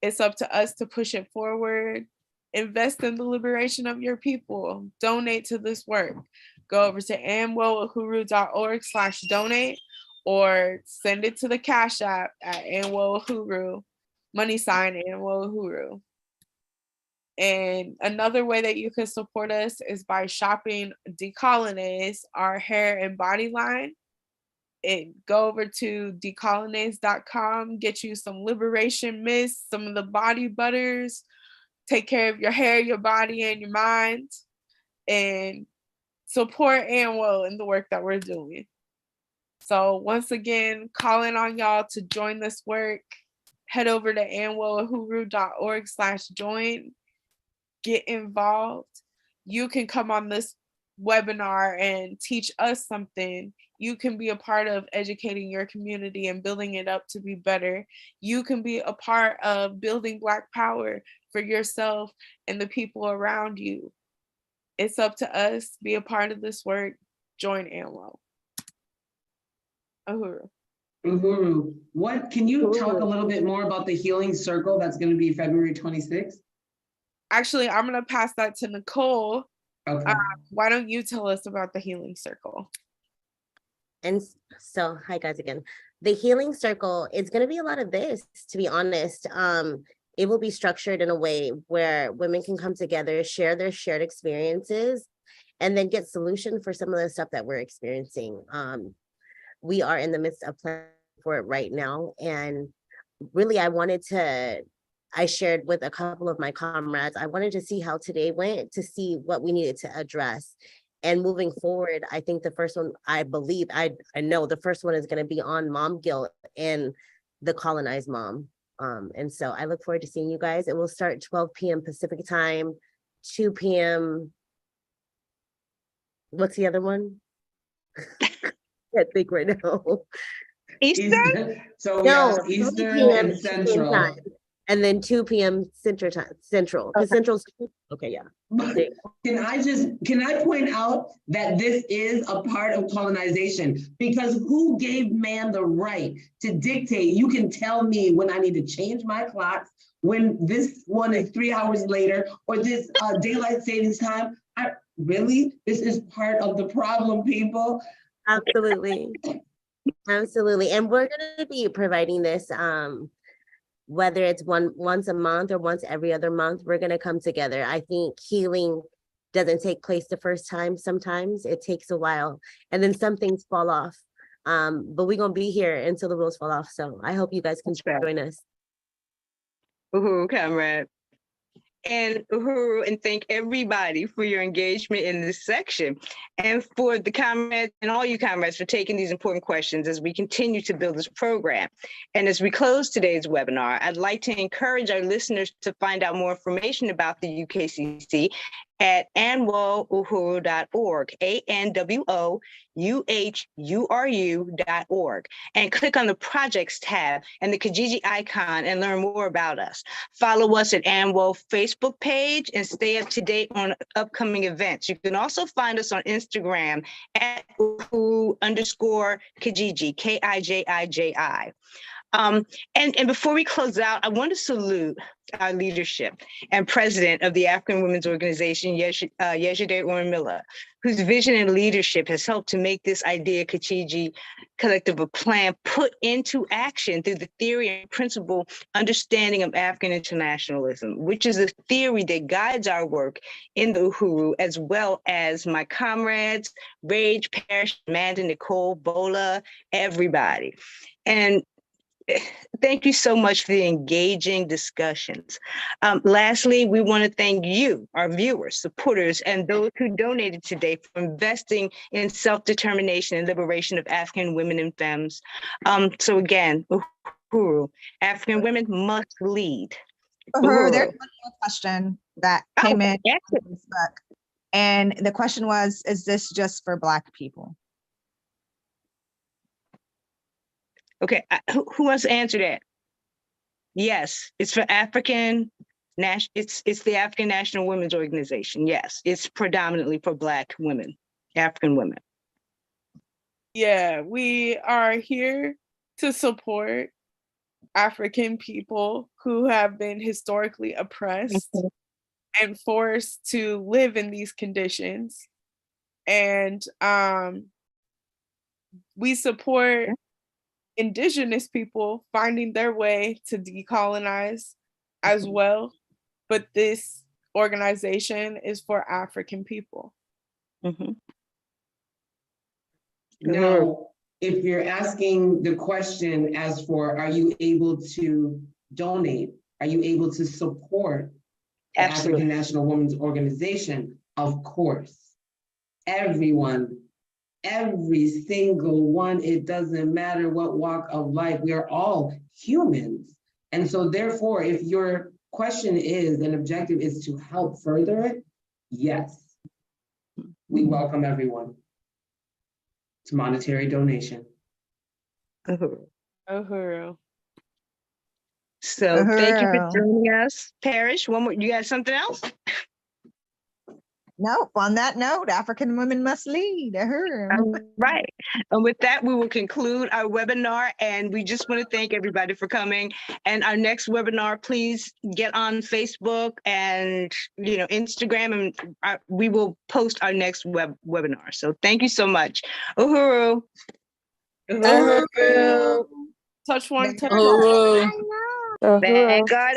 it's up to us to push it forward. Invest in the liberation of your people. Donate to this work. Go over to anwoahuru.org/donate or send it to the Cash App at anwoahuru, #anwoahuru. And another way that you can support us is by shopping Decolonize, our hair and body line. Go over to decolonize.com, get you some liberation mist, some of the body butters, take care of your hair, your body, and your mind, and support Anwo in the work that we're doing. So once again, calling on y'all to join this work. Head over to anwoahuru.org/join. Get involved. You can come on this webinar and teach us something. You can be a part of educating your community and building it up to be better. You can be a part of building Black power for yourself and the people around you. It's up to us. Be a part of this work. Join Anwo. Uhuru. Uhuru, what can you talk a little bit more about the healing circle that's going to be February 26th? Actually, I'm going to pass that to Nicole. Okay. Why don't you tell us about the healing circle? And so, hi guys again. The healing circle is going to be a lot of this, to be honest. It will be structured in a way where women can come together, share their shared experiences, and then get solution for some of the stuff that we're experiencing. We are in the midst of planning for it right now. And really, I shared with a couple of my comrades, I wanted to see how today went, to see what we needed to address. And moving forward, I think the first one, I know the first one is going to be on mom guilt and the colonized mom. And so I look forward to seeing you guys. It will start 12 p.m. Pacific time, 2 p.m. What's the other one? Can't think right now. Eastern? So No, yeah, Eastern 3 p.m. and Central. Time, and then 2 p.m. Central. Because Central's okay, yeah. Can I point out that this is a part of colonization? Because who gave man the right to dictate? You can tell me when I need to change my clocks, when this one is 3 hours later, or this daylight savings time. This is part of the problem, people. Absolutely. Absolutely. And we're going to be providing this, whether it's once a month or once every other month. We're going to come together. I think healing doesn't take place the first time. Sometimes it takes a while, and then some things fall off. But we're going to be here until the wheels fall off. So I hope you guys can join us. Uhuru, comrade. And Uhuru, and thank everybody for your engagement in this section, and for the comrades and all you comrades for taking these important questions as we continue to build this program. And as we close today's webinar, I'd like to encourage our listeners to find out more information about the UKCC at anwoahuru.org, ANWOUHURU.org, and click on the projects tab and the Kijiji icon and learn more about us. Follow us at Anwo Facebook page and stay up to date on upcoming events. You can also find us on Instagram at @Uhuru_Kijiji, KIJIJI. And before we close out, I want to salute our leadership and president of the African Women's Organization, Yejide Orimilla, whose vision and leadership has helped to make this idea Kijiji collective a plan put into action through the theory and principle understanding of African internationalism, which is a theory that guides our work in the Uhuru, as well as my comrades, Rage, Parrish, Amanda, Nicole, Bola, everybody. And thank you so much for the engaging discussions. Lastly, we want to thank you, our viewers, supporters, and those who donated today for investing in self-determination and liberation of African women and femmes. So again, Uhuru, African women must lead. Uhuru, there's one more question that came in yes. on Facebook. And the question was, is this just for Black people? Okay, who wants to answer that? Yes, it's for African it's the African National Women's Organization. Yes, it's predominantly for Black women, African women. Yeah, we are here to support African people who have been historically oppressed and forced to live in these conditions. And we support Indigenous people finding their way to decolonize as well. But this organization is for African people. Now, if you're asking the question as for, are you able to donate? Are you able to support the African National Women's Organization? Of course. Everyone, every single one, it doesn't matter what walk of life, we are all humans. And so therefore, if your question is, an objective is to help further it, yes, we welcome everyone to monetary donation. Uhuru. So thank you for joining us. Parrish, one more, you got something else? Nope. On that note, African women must lead. Right. And with that, we will conclude our webinar. And we just want to thank everybody for coming. And our next webinar, please get on Facebook and Instagram, and we will post our next webinar. So thank you so much. Uhuru. Uhuru. Touch one. Thank God.